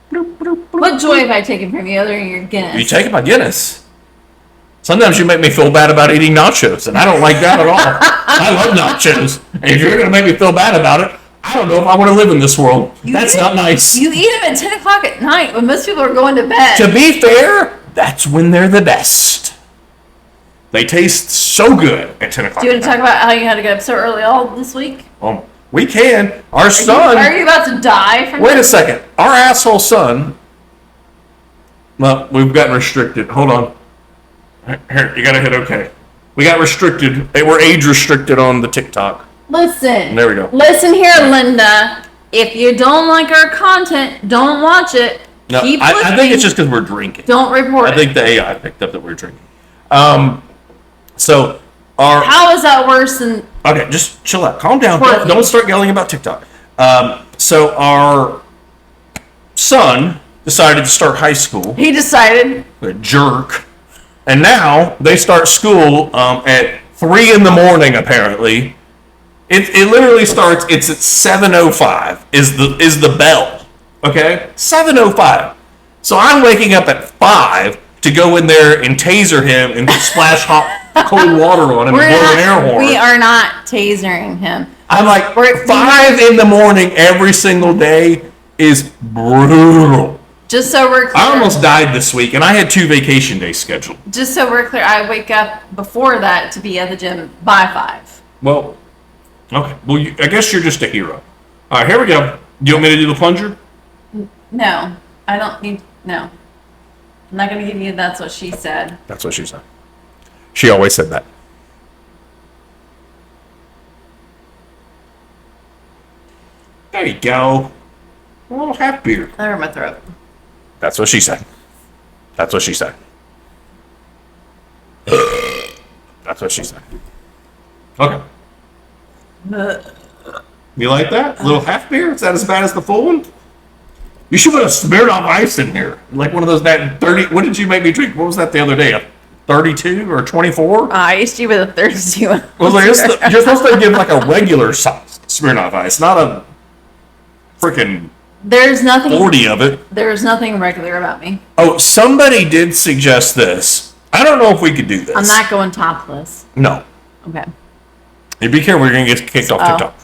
What joy have I taken from you other than your Guinness? You take my Guinness. Sometimes you make me feel bad about eating nachos, and I don't like that at all. I love nachos. And if you're going to make me feel bad about it, I don't know if I want to live in this world. That's not nice. You eat them at 10 o'clock at night when most people are going to bed. To be fair, that's when they're the best. They taste so good at 10 o'clock. Do you want to talk about how you had to get up so early all this week? We can. Our son... Are you about to die from Wait a this? second. Our asshole son... Well, we've gotten restricted. Hold on. Here, you gotta hit OK. We got restricted. They were age restricted on the TikTok. Listen. There we go. Listen here, Linda. If you don't like our content, don't watch it. No, Keep I listening. think it's just because we're drinking. Don't report I it. think the AI picked up that we're drinking. So our... How is that worse than... Okay, just chill out. Calm down. Poor Don't start yelling about TikTok. So our son decided to start high school. He decided. A jerk. And now they start school at 3 in the morning, apparently. It literally starts, it's at 7:05 is the bell. Okay? 7:05. So I'm waking up at 5 to go in there and taser him and splash hot cold water on him and blow an air horn. We are not tasering him. I'm like, 5 in the morning every single day is brutal. Just so we're clear. I almost died this week, and I had 2 vacation days scheduled. Just so we're clear, I wake up before that to be at the gym by 5. Well, okay. Well, I guess you're just a hero. All right, here we go. Do you want me to do the plunger? No, I don't need... No. I'm not going to give you that's what she said. That's what she said. She always said that. There you go. A little half beer. That hurt my throat. That's what she said. That's what she said. That's what she said. Okay. You like that? A little half beer? Is that as bad as the full one? You should put a Smirnoff Ice in here. Like one of those that 30. What did you make me drink? What was that the other day? A 32 or 24? I used to be with a 32. I was like, you're supposed to give like a regular size Smirnoff Ice, not a freaking There's nothing 40 of it. There's nothing regular about me. Oh, somebody did suggest this. I don't know if we could do this. I'm not going topless. No. Okay. You be careful, you're going to get kicked off TikTok.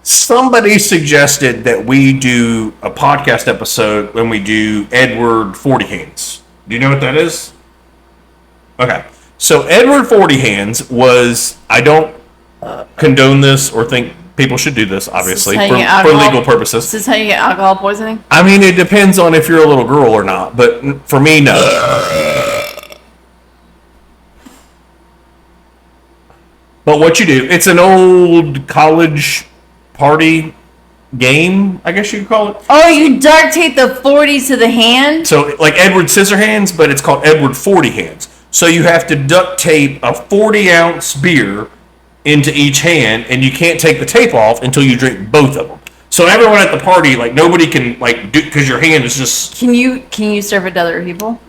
Somebody suggested that we do a podcast episode when we do Edward 40 Hands. Do you know what that is? Okay. So Edward 40 Hands was, I don't condone this or think people should do this, obviously, for legal purposes. Is this how you get alcohol poisoning? I mean, it depends on if you're a little girl or not, but for me, no. But what you do, it's an old college party game, I guess you could call it. Oh, you duct tape the 40s to the hand? So, like Edward Scissorhands, but it's called Edward 40 Hands. So you have to duct tape a 40-ounce beer into each hand, and you can't take the tape off until you drink both of them. So everyone at the party, like, nobody can, like, do, because your hand is just... Can you serve it to other people?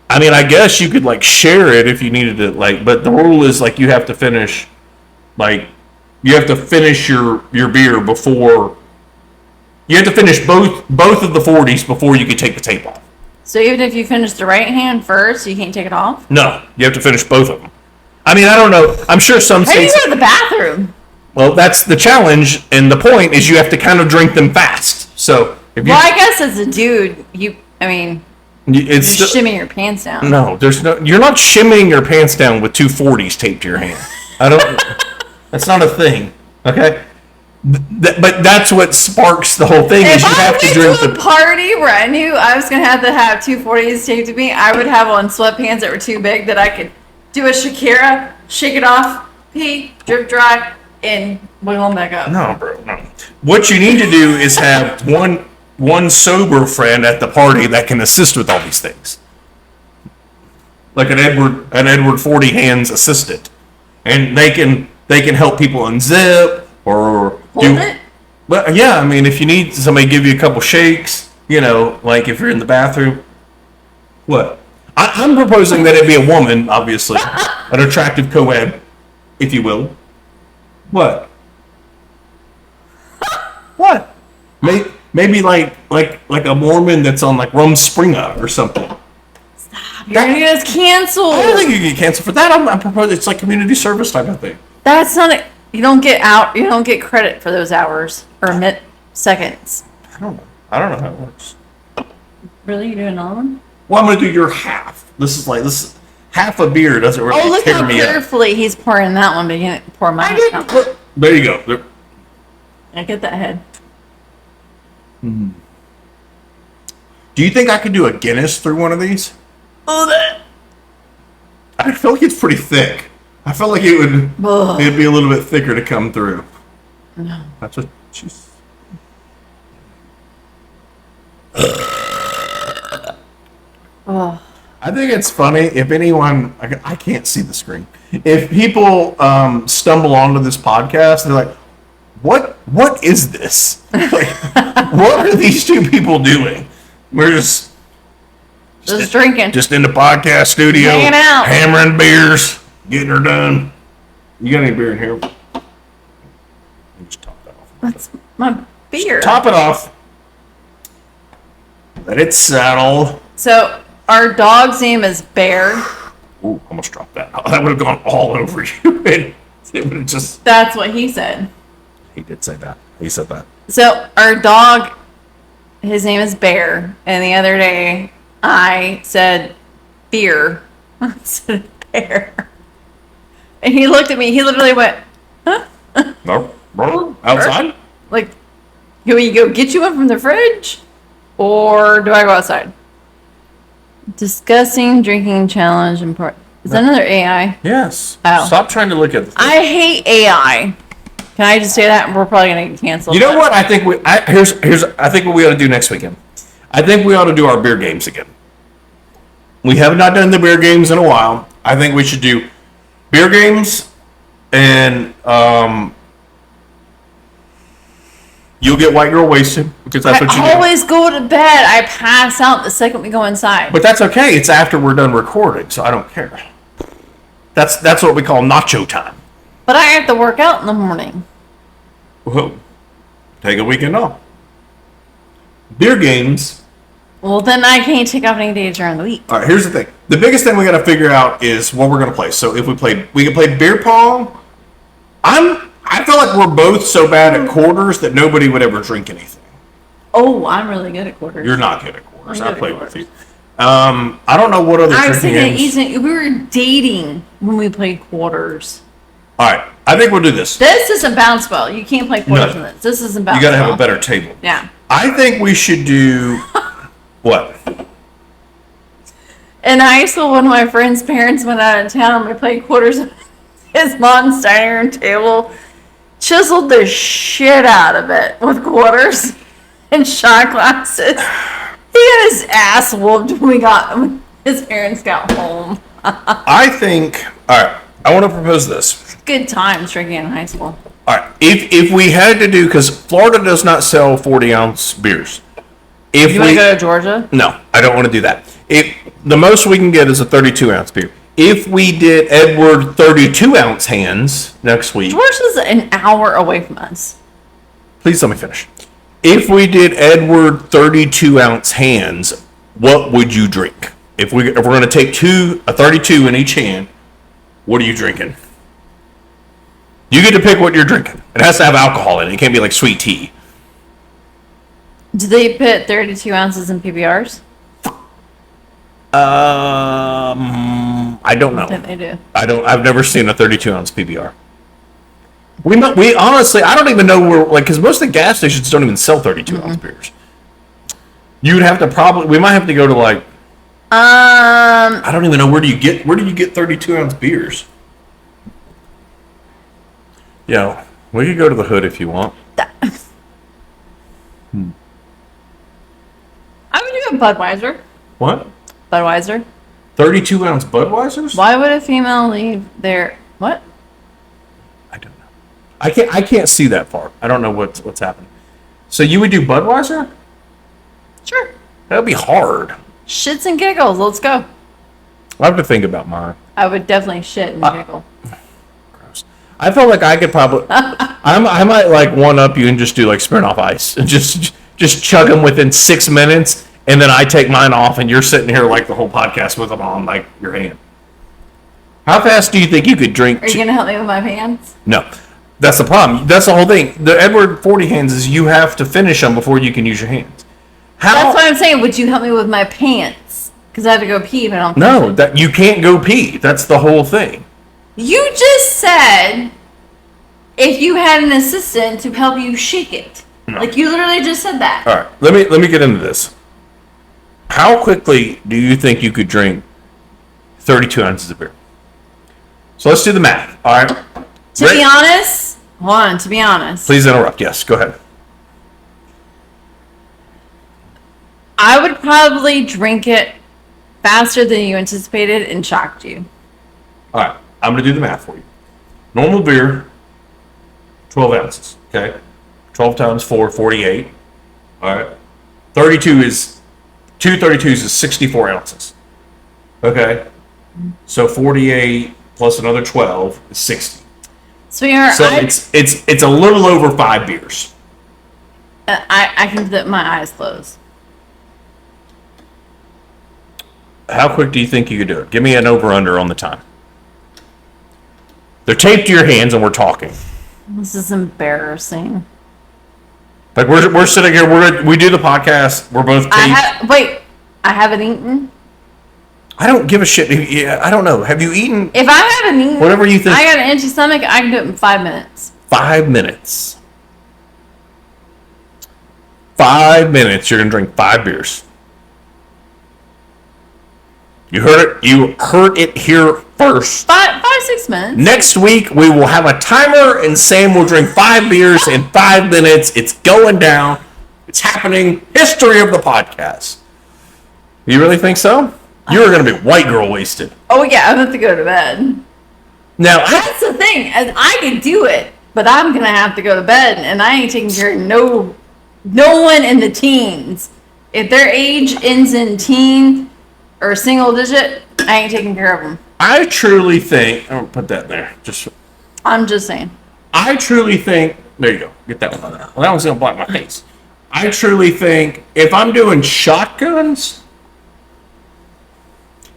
I mean, I guess you could, like, share it if you needed to, like, but the rule is, like, you have to finish, like, you have to finish your beer before, you have to finish both of the 40s before you can take the tape off. So even if you finish the right hand first, you can't take it off? No, you have to finish both of them. I mean, I don't know. I'm sure some How do you states... go to the bathroom? Well, that's the challenge, and the point is you have to kind of drink them fast. So, if you... Well, I guess as a dude, it's you're shimmying your pants down. No, you're not shimmying your pants down with two 40s taped to your hand. I don't... That's not a thing, okay? But that's what sparks the whole thing, is you have to drink to a party where I knew I was going to have two 40s taped to me, I would have on sweatpants that were too big that I could do a Shakira, shake it off, pee, drip dry, and wiggle them back up. No, bro, no. What you need to do is have one sober friend at the party that can assist with all these things. Like an Edward 40 Hands assistant. And they can help people unzip or Hold it? But yeah, I mean, if you need somebody to give you a couple shakes, like if you're in the bathroom. What? I'm proposing that it be a woman, obviously. An attractive co-ed, if you will. What? What? Maybe like a Mormon that's on like Rumspringa or something. Stop. You're gonna get us canceled. I don't think you get canceled for that. I'm proposing it's like community service type of thing. That's not it. You don't get credit for those hours or seconds. I don't know how it works. Really? You doing another one? Well, I'm gonna do your half. This is half a beer doesn't really tear me up. Oh, look how carefully he's pouring that one, but he didn't pour mine. There you go. I get that head. Mm-hmm. Do you think I could do a Guinness through one of these? Oh, I feel like it's pretty thick. I felt like it'd be a little bit thicker to come through. No. That's what she's... Oh. I think it's funny if anyone... I can't see the screen. If people stumble onto this podcast, they're like, what is this? Like, what are these two people doing? We're just drinking. Just in the podcast studio. Hanging out. Hammering beers. Getting her done. You got any beer in here? Just top that off. That's my beer. Just top it off. Let it settle. So, our dog's name is Bear. Ooh, almost dropped that. That would have gone all over you. It would have just... That's what he said. He did say that. He said that. So, our dog, his name is Bear. And the other day, I said beer. I said bear. And he looked at me. He literally went, huh? No. Outside? Like, can we go get you one from the fridge? Or do I go outside? Discussing drinking challenge and is that another AI? Yes. Oh. Stop trying to look at the thing. I hate AI. Can I just say that? We're probably gonna get canceled. You know what? I think I think what we ought to do next weekend. I think we ought to do our beer games again. We have not done the beer games in a while. I think we should do beer games And you'll get white girl wasted because that's what you I always go to bed. I pass out the second we go inside. But that's okay. It's after we're done recording, so I don't care. That's what we call nacho time. But I have to work out in the morning. Well, take a weekend off. Beer games. Well, then I can't take off any days during the week. All right, here's the thing. The biggest thing we got to figure out is what we're going to play. So if we can play beer pong. I feel like we're both so bad at quarters that nobody would ever drink anything. Oh, I'm really good at quarters. You're not good at quarters. I played with you. I don't know what other I was drinking games. thinking we were dating when we played quarters. All right, I think we'll do this. This isn't bounce ball. You can't play quarters in this. This isn't bounce ball. You got to have a better table. Yeah. I think we should do what? In high school, one of my friend's parents went out of town and we played quarters at his mom's dining room table. Chiseled the shit out of it with quarters and shot glasses. He got his ass whooped when his parents got home. I think. All right, I want to propose this. Good times drinking in high school. All right, if we had to do, because Florida does not sell 40-ounce beers. If you want to go to Georgia? No, I don't want to do that. The most we can get is a 32-ounce beer. If we did Edward 32-ounce hands next week. Georgia's an hour away from us. Please let me finish. If we did Edward 32-ounce hands, what would you drink? If we're going to take a 32 in each hand, what are you drinking? You get to pick what you're drinking. It has to have alcohol in it. It can't be like sweet tea. Do they put 32 ounces in PBRs? I don't know. I think they do. I've never seen a 32-ounce PBR. We honestly, I don't even know where, because most of the gas stations don't even sell 32-ounce beers. You'd have to we might have to go to I don't even know where do you get 32-ounce beers? Yeah, we could go to the Hood if you want. I would do a Budweiser. What? Budweiser. 32-ounce Budweisers? Why would a female leave their what? I don't know. I can't see that far. I don't know what's happening. So you would do Budweiser? Sure. That would be hard. Shits and giggles. Let's go. I have to think about mine. I would definitely shit and giggle. Gross. I feel like I could probably. I might one up you and just do Smirnoff Ice and just chug them within 6 minutes, and then I take mine off, and you're sitting here the whole podcast with them on your hand. How fast do you think you could drink? Are you gonna help me with my pants? No, that's the problem. That's the whole thing. The Edward 40 hands is you have to finish them before you can use your hands. That's what I'm saying. Would you help me with my pants? Because I have to go pee, but I don't. No, that you can't go pee. That's the whole thing. You just said if you had an assistant to help you shake it. No. You literally just said that. All right, let me get into this. How quickly do you think you could drink 32 ounces of beer? So let's do the math. All right. To be honest, hold on. To be honest, please interrupt. Yes, go ahead. I would probably drink it faster than you anticipated and shocked you. All right, I'm going to do the math for you. Normal beer, 12 ounces, okay? 12 times 4, 48. All right. 32 is, 2 32s is 64 ounces. Okay? So 48 plus another 12 is 60. Sweetheart, so it's a little over 5 beers. I can do my eyes closed. How quick do you think you could do it? Give me an over-under on the time. They're taped to your hands and we're talking. This is embarrassing. We're sitting here, we do the podcast, we're both taped. I haven't eaten? I don't give a shit. Yeah, I don't know. Have you eaten? If I haven't eaten, whatever you think. I got an empty stomach, I can do it in 5 minutes. 5 minutes. 5 minutes, you're going to drink 5 beers. You heard it here first. 5-6 minutes. Next week, we will have a timer, and Sam will drink 5 beers in 5 minutes. It's going down. It's happening. History of the podcast. You really think so? You're going to be white girl wasted. Oh, yeah, I'm going to go to bed. Now, That's the thing. I can do it, but I'm gonna have to go to bed, and I ain't taking care of no one in the teens. If their age ends in teen or single digit, I ain't taking care of them. I truly think, I'll put that there. I'm just saying. I truly think, there you go, get that one on there. Well, that one's going to block my face. I truly think if I'm doing shotguns,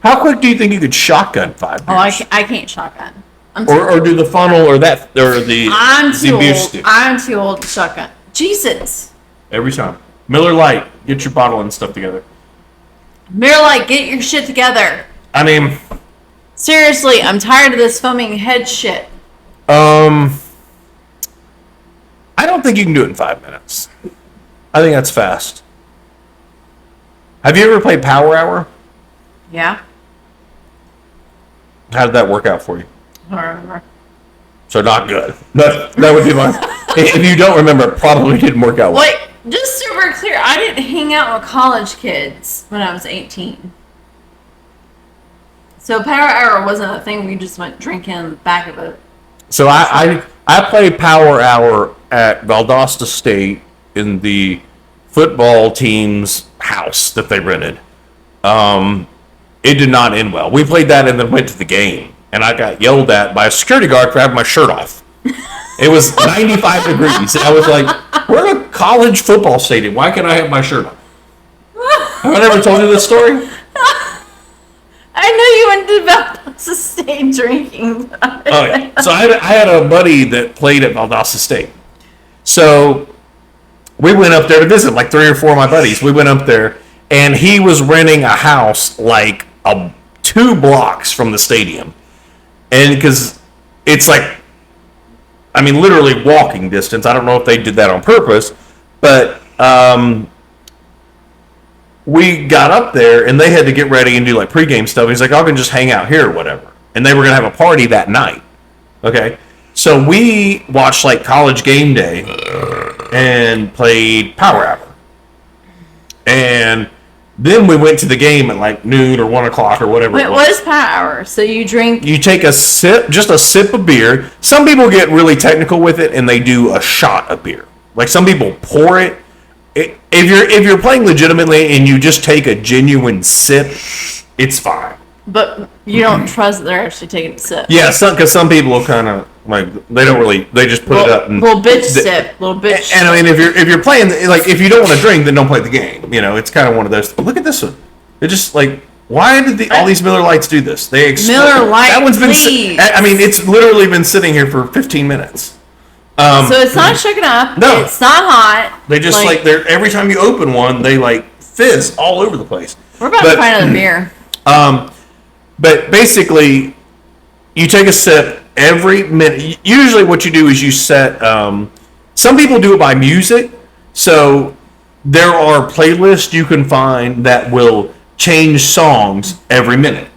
how quick do you think you could shotgun 5 beers? Oh, I can't shotgun. Or do the funnel or the I'm too beer old. stick. I'm too old to shotgun. Jesus. Every time. Miller Lite, get your bottle and stuff together. Miller Lite, get your shit together. I mean, seriously, I'm tired of this foaming head shit. I don't think you can do it in 5 minutes. I think that's fast. Have you ever played Power Hour? Yeah. How did that work out for you? I don't remember. So not good. That would be my. If you don't remember, it probably didn't work out well. Wait, just super clear. I didn't hang out with college kids when I was 18. So Power Hour wasn't a thing. We just went drinking in the back of it. So I played Power Hour at Valdosta State in the football team's house that they rented. It did not end well. We played that and then went to the game, and I got yelled at by a security guard for having my shirt off. It was 95 degrees. And I was like, we're in a college football stadium. Why can't I have my shirt on? Have I never told you this story? I know you went to Valdosta State drinking. Oh, yeah. So I had a buddy that played at Valdosta State. So we went up there to visit, like 3 or 4 of my buddies. We went up there, and he was renting a house like 2 blocks from the stadium. And because it's like, I mean, literally walking distance. I don't know if they did that on purpose, but we got up there, and they had to get ready and do like pregame stuff. He's like, I can just hang out here or whatever. And they were going to have a party that night. Okay. So we watched like College Game Day and played Power Hour. And then we went to the game at like noon or 1 o'clock or whatever. Wait, what is Power Hour? So you drink? You take a sip, just a sip of beer. Some people get really technical with it and they do a shot of beer. Like some people pour it. If you're playing legitimately and you just take a genuine sip, it's fine. But you don't trust that they're actually taking a sip. Yeah, because some people will kind of like they don't really, they just put it up and little bitch sip, little bitch. And I mean, if you're playing, like if you don't want to drink, then don't play the game. You know, it's kind of one of those. Look at this one. They're just like, why did all these Miller Lights do this? They Miller Lite. That one's been. Please. I mean, it's literally been sitting here for 15 minutes. So it's not shaken up. No, it's not hot. They just like they're every time you open one, they like fizz all over the place. We're about to find another beer. But basically, you take a sip every minute. Usually, what you do is you set. Some people do it by music, so there are playlists you can find that will change songs every minute.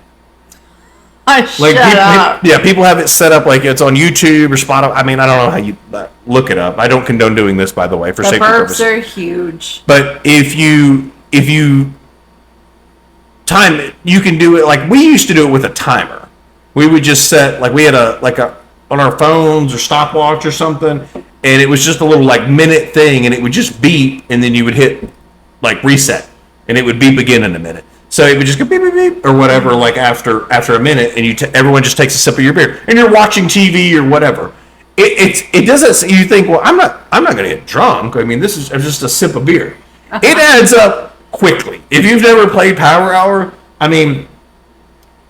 Shut up. People have it set up like it's on YouTube or Spotify. I mean, I don't know how you look it up. I don't condone doing this, by the way, for safety purposes. The burps are huge. But if you time it, you can do it like we used to do it with a timer. We would just set like we had a on our phones or stopwatch or something, and it was just a little like minute thing, and it would just beep, and then you would hit like reset, and it would beep again in a minute. So it would just go beep beep beep or whatever, like after a minute, and everyone just takes a sip of your beer, and you're watching TV or whatever. It doesn't. You think, well, I'm not going to get drunk. I mean, this is just a sip of beer. It adds up quickly. If you've never played Power Hour, I mean,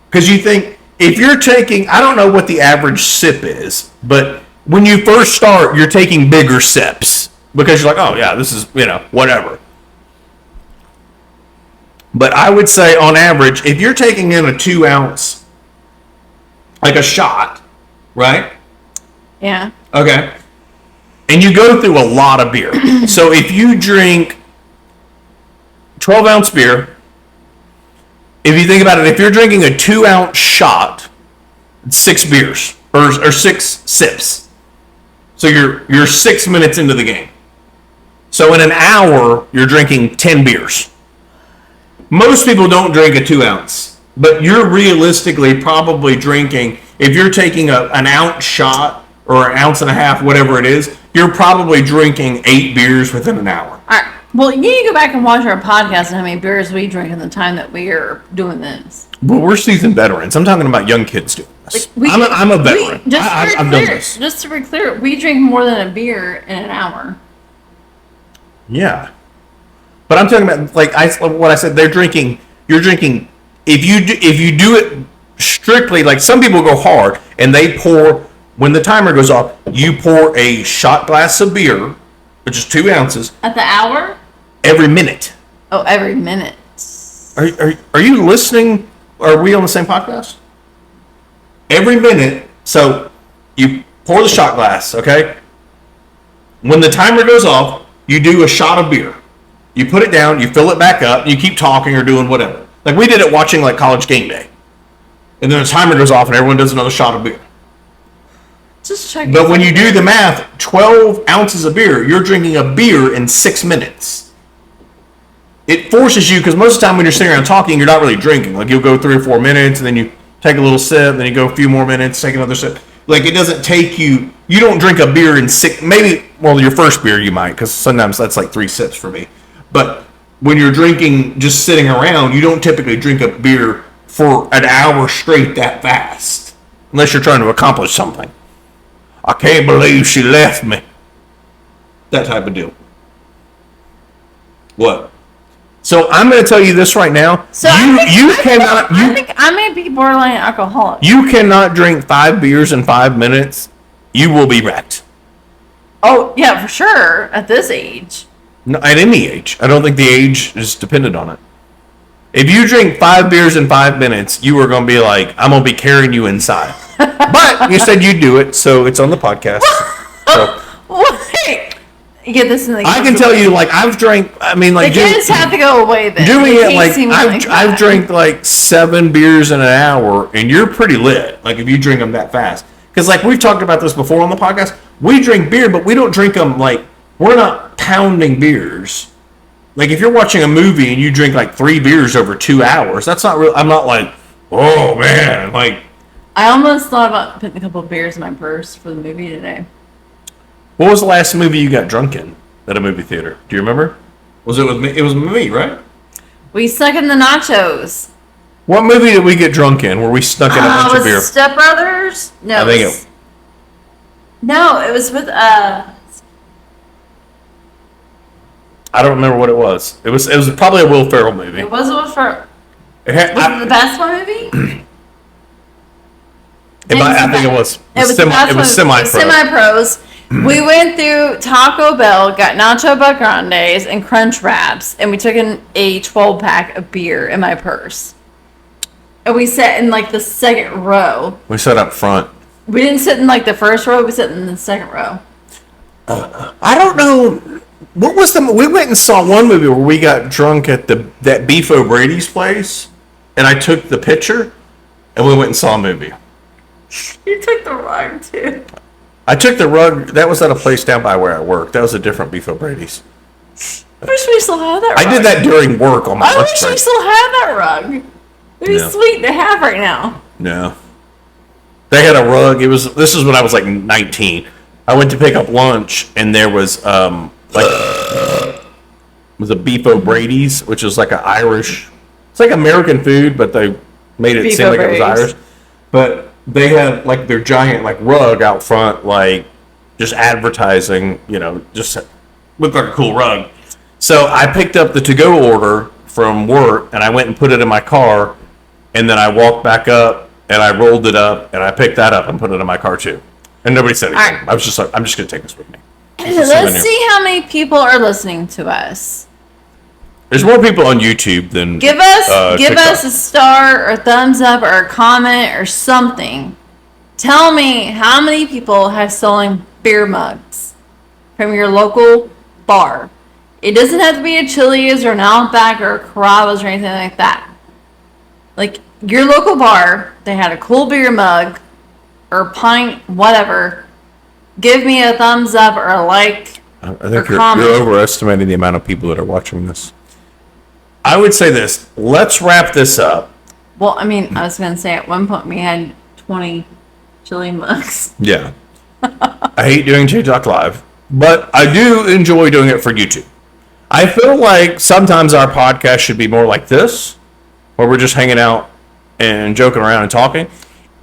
because you think if you're taking, I don't know what the average sip is, but when you first start, you're taking bigger sips because you're like, oh yeah, this is whatever. But I would say on average, if you're taking in a 2 ounce, like a shot, right? Yeah. Okay. And you go through a lot of beer. So if you drink 12 ounce beer, if you think about it, if you're drinking a 2 ounce shot, it's 6 beers or 6 sips. So you're 6 minutes into the game. So in an hour, you're drinking 10 beers. Most people don't drink a 2 ounce But you're realistically probably drinking, if you're taking an ounce shot or an ounce and a half, whatever it is, you're probably drinking 8 beers within an hour. All right. Well, you need to go back and watch our podcast and how many beers we drink in the time that we are doing this. Well, we're seasoned veterans. I'm talking about young kids doing this. Like, I'm a veteran. I've done this. Just to be clear, we drink more than a beer in an hour. Yeah. But I'm talking about, like what I said, you're drinking, if you do it strictly, like some people go hard and they pour, when the timer goes off, you pour a shot glass of beer, which is 2 ounces. At the hour? Every minute. Oh, every minute. Are you listening? Are we on the same podcast? Every minute. So you pour the shot glass, okay? When the timer goes off, you do a shot of beer. You put it down, you fill it back up, and you keep talking or doing whatever. Like we did it watching like College Game Day. And then the timer goes off and everyone does another shot of beer. Just check. But when you do the math, 12 ounces of beer, you're drinking a beer in 6 minutes. It forces you, because most of the time when you're sitting around talking, you're not really drinking. Like you'll go 3 or 4 minutes, and then you take a little sip, and then you go a few more minutes, take another sip. Like it doesn't take you, you don't drink a beer in 6, maybe, well, your first beer you might, because sometimes that's like 3 sips for me. But when you're drinking, just sitting around, you don't typically drink a beer for an hour straight that fast. Unless you're trying to accomplish something. I can't believe she left me. That type of deal. What? So I'm going to tell you this right now. So I think I may be borderline alcoholic. You cannot drink 5 beers in 5 minutes. You will be wrecked. Oh, yeah, for sure. At this age. No, at any age. I don't think the age is dependent on it. If you drink 5 beers in 5 minutes, you are going to be like, I'm going to be carrying you inside. But you said you do it, so it's on the podcast. So. Wait. Get this in the I can tell you, like, I've drank, I mean, like... The kids have to go away then. Doing it, like, I've drank, like, 7 beers in an hour, and you're pretty lit. Like, if you drink them that fast. Because, like, we've talked about this before on the podcast. We drink beer, but we don't drink them, like, we're not pounding beers. Like, if you're watching a movie and you drink, like, 3 beers over 2 hours, that's not real. I'm not like, oh, man, like... I almost thought about putting a couple of beers in my purse for the movie today. What was the last movie you got drunk in at a movie theater? Do you remember? Was it with me? It was with me, right? We snuck in the nachos. What movie did we get drunk in where we snuck in a bunch of beer? Step Brothers? No. No, it was with I don't remember what it was. It was probably a Will Ferrell movie. It was a Will Ferrell. Was it the basketball movie? I think it was. It was semi-pro. Semi-pros. We went through Taco Bell, got Nacho Grandes and Crunch Wraps, and we took in a 12-pack of beer in my purse. And we sat in, like, the second row. We sat up front. We didn't sit in, like, the first row. We sat in the second row. I don't know. What was we went and saw one movie where we got drunk at that Beef O'Brady's place, and I took the picture, and we went and saw a movie. You took the rug, too. I took the rug. That was at a place down by where I work. That was a different Beef O'Brady's. I wish we still had that rug. I did that during work on my lunch break. I wish we still had that rug. It'd be sweet to have right now. No. They had a rug. This is when I was like 19. I went to pick up lunch, and there was it was a Beef O'Brady's, which is like an Irish. It's like American food, but they made it seem like it was Irish. But they had like their giant like rug out front, like just advertising, just looked like a cool rug. So I picked up the to-go order from work, and I went and put it in my car, and then I walked back up, and I rolled it up, and I picked that up and put it in my car too. And nobody said anything. Right. I was just like, I'm just going to take this with me. Let's see how many people are listening to us. There's more people on YouTube than give us a star or a thumbs up or a comment or something. Tell me how many people have stolen beer mugs from your local bar. It doesn't have to be a Chili's or an Outback or a Carrabba's or anything like that. Like your local bar, they had a cool beer mug or a pint, whatever. Give me a thumbs up or a like. I think you're overestimating the amount of people that are watching this. I would say this. Let's wrap this up. Well, I mean, I was gonna say at one point we had 20 chili mugs. Yeah. I hate doing TikTok Live, but I do enjoy doing it for YouTube. I feel like sometimes our podcast should be more like this, where we're just hanging out and joking around and talking.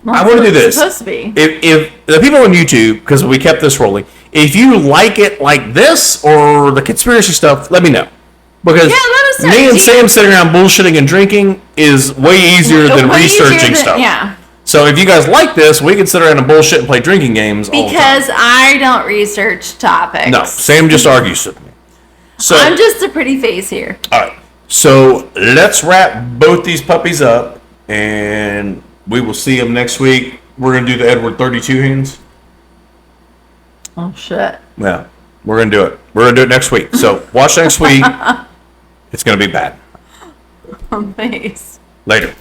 Well, I want to do it's this. supposed to be. If the people on YouTube, because we kept this rolling, if you like it like this or the conspiracy stuff, let me know. Because Yeah, let us know. me and Do you- Sam sitting around bullshitting and drinking is way easier than Way easier researching than- stuff. Yeah. So if you guys like this, we can sit around and bullshit and play drinking games all the time. Because I don't research topics. No, Sam just argues with me. So, I'm just a pretty face here. all right. So let's wrap both these puppies up, and we will see them next week. We're gonna do the Edward 32 hands. Oh shit. Yeah, we're gonna do it. We're gonna do it next week. So watch next week. It's gonna be bad. Face. Later.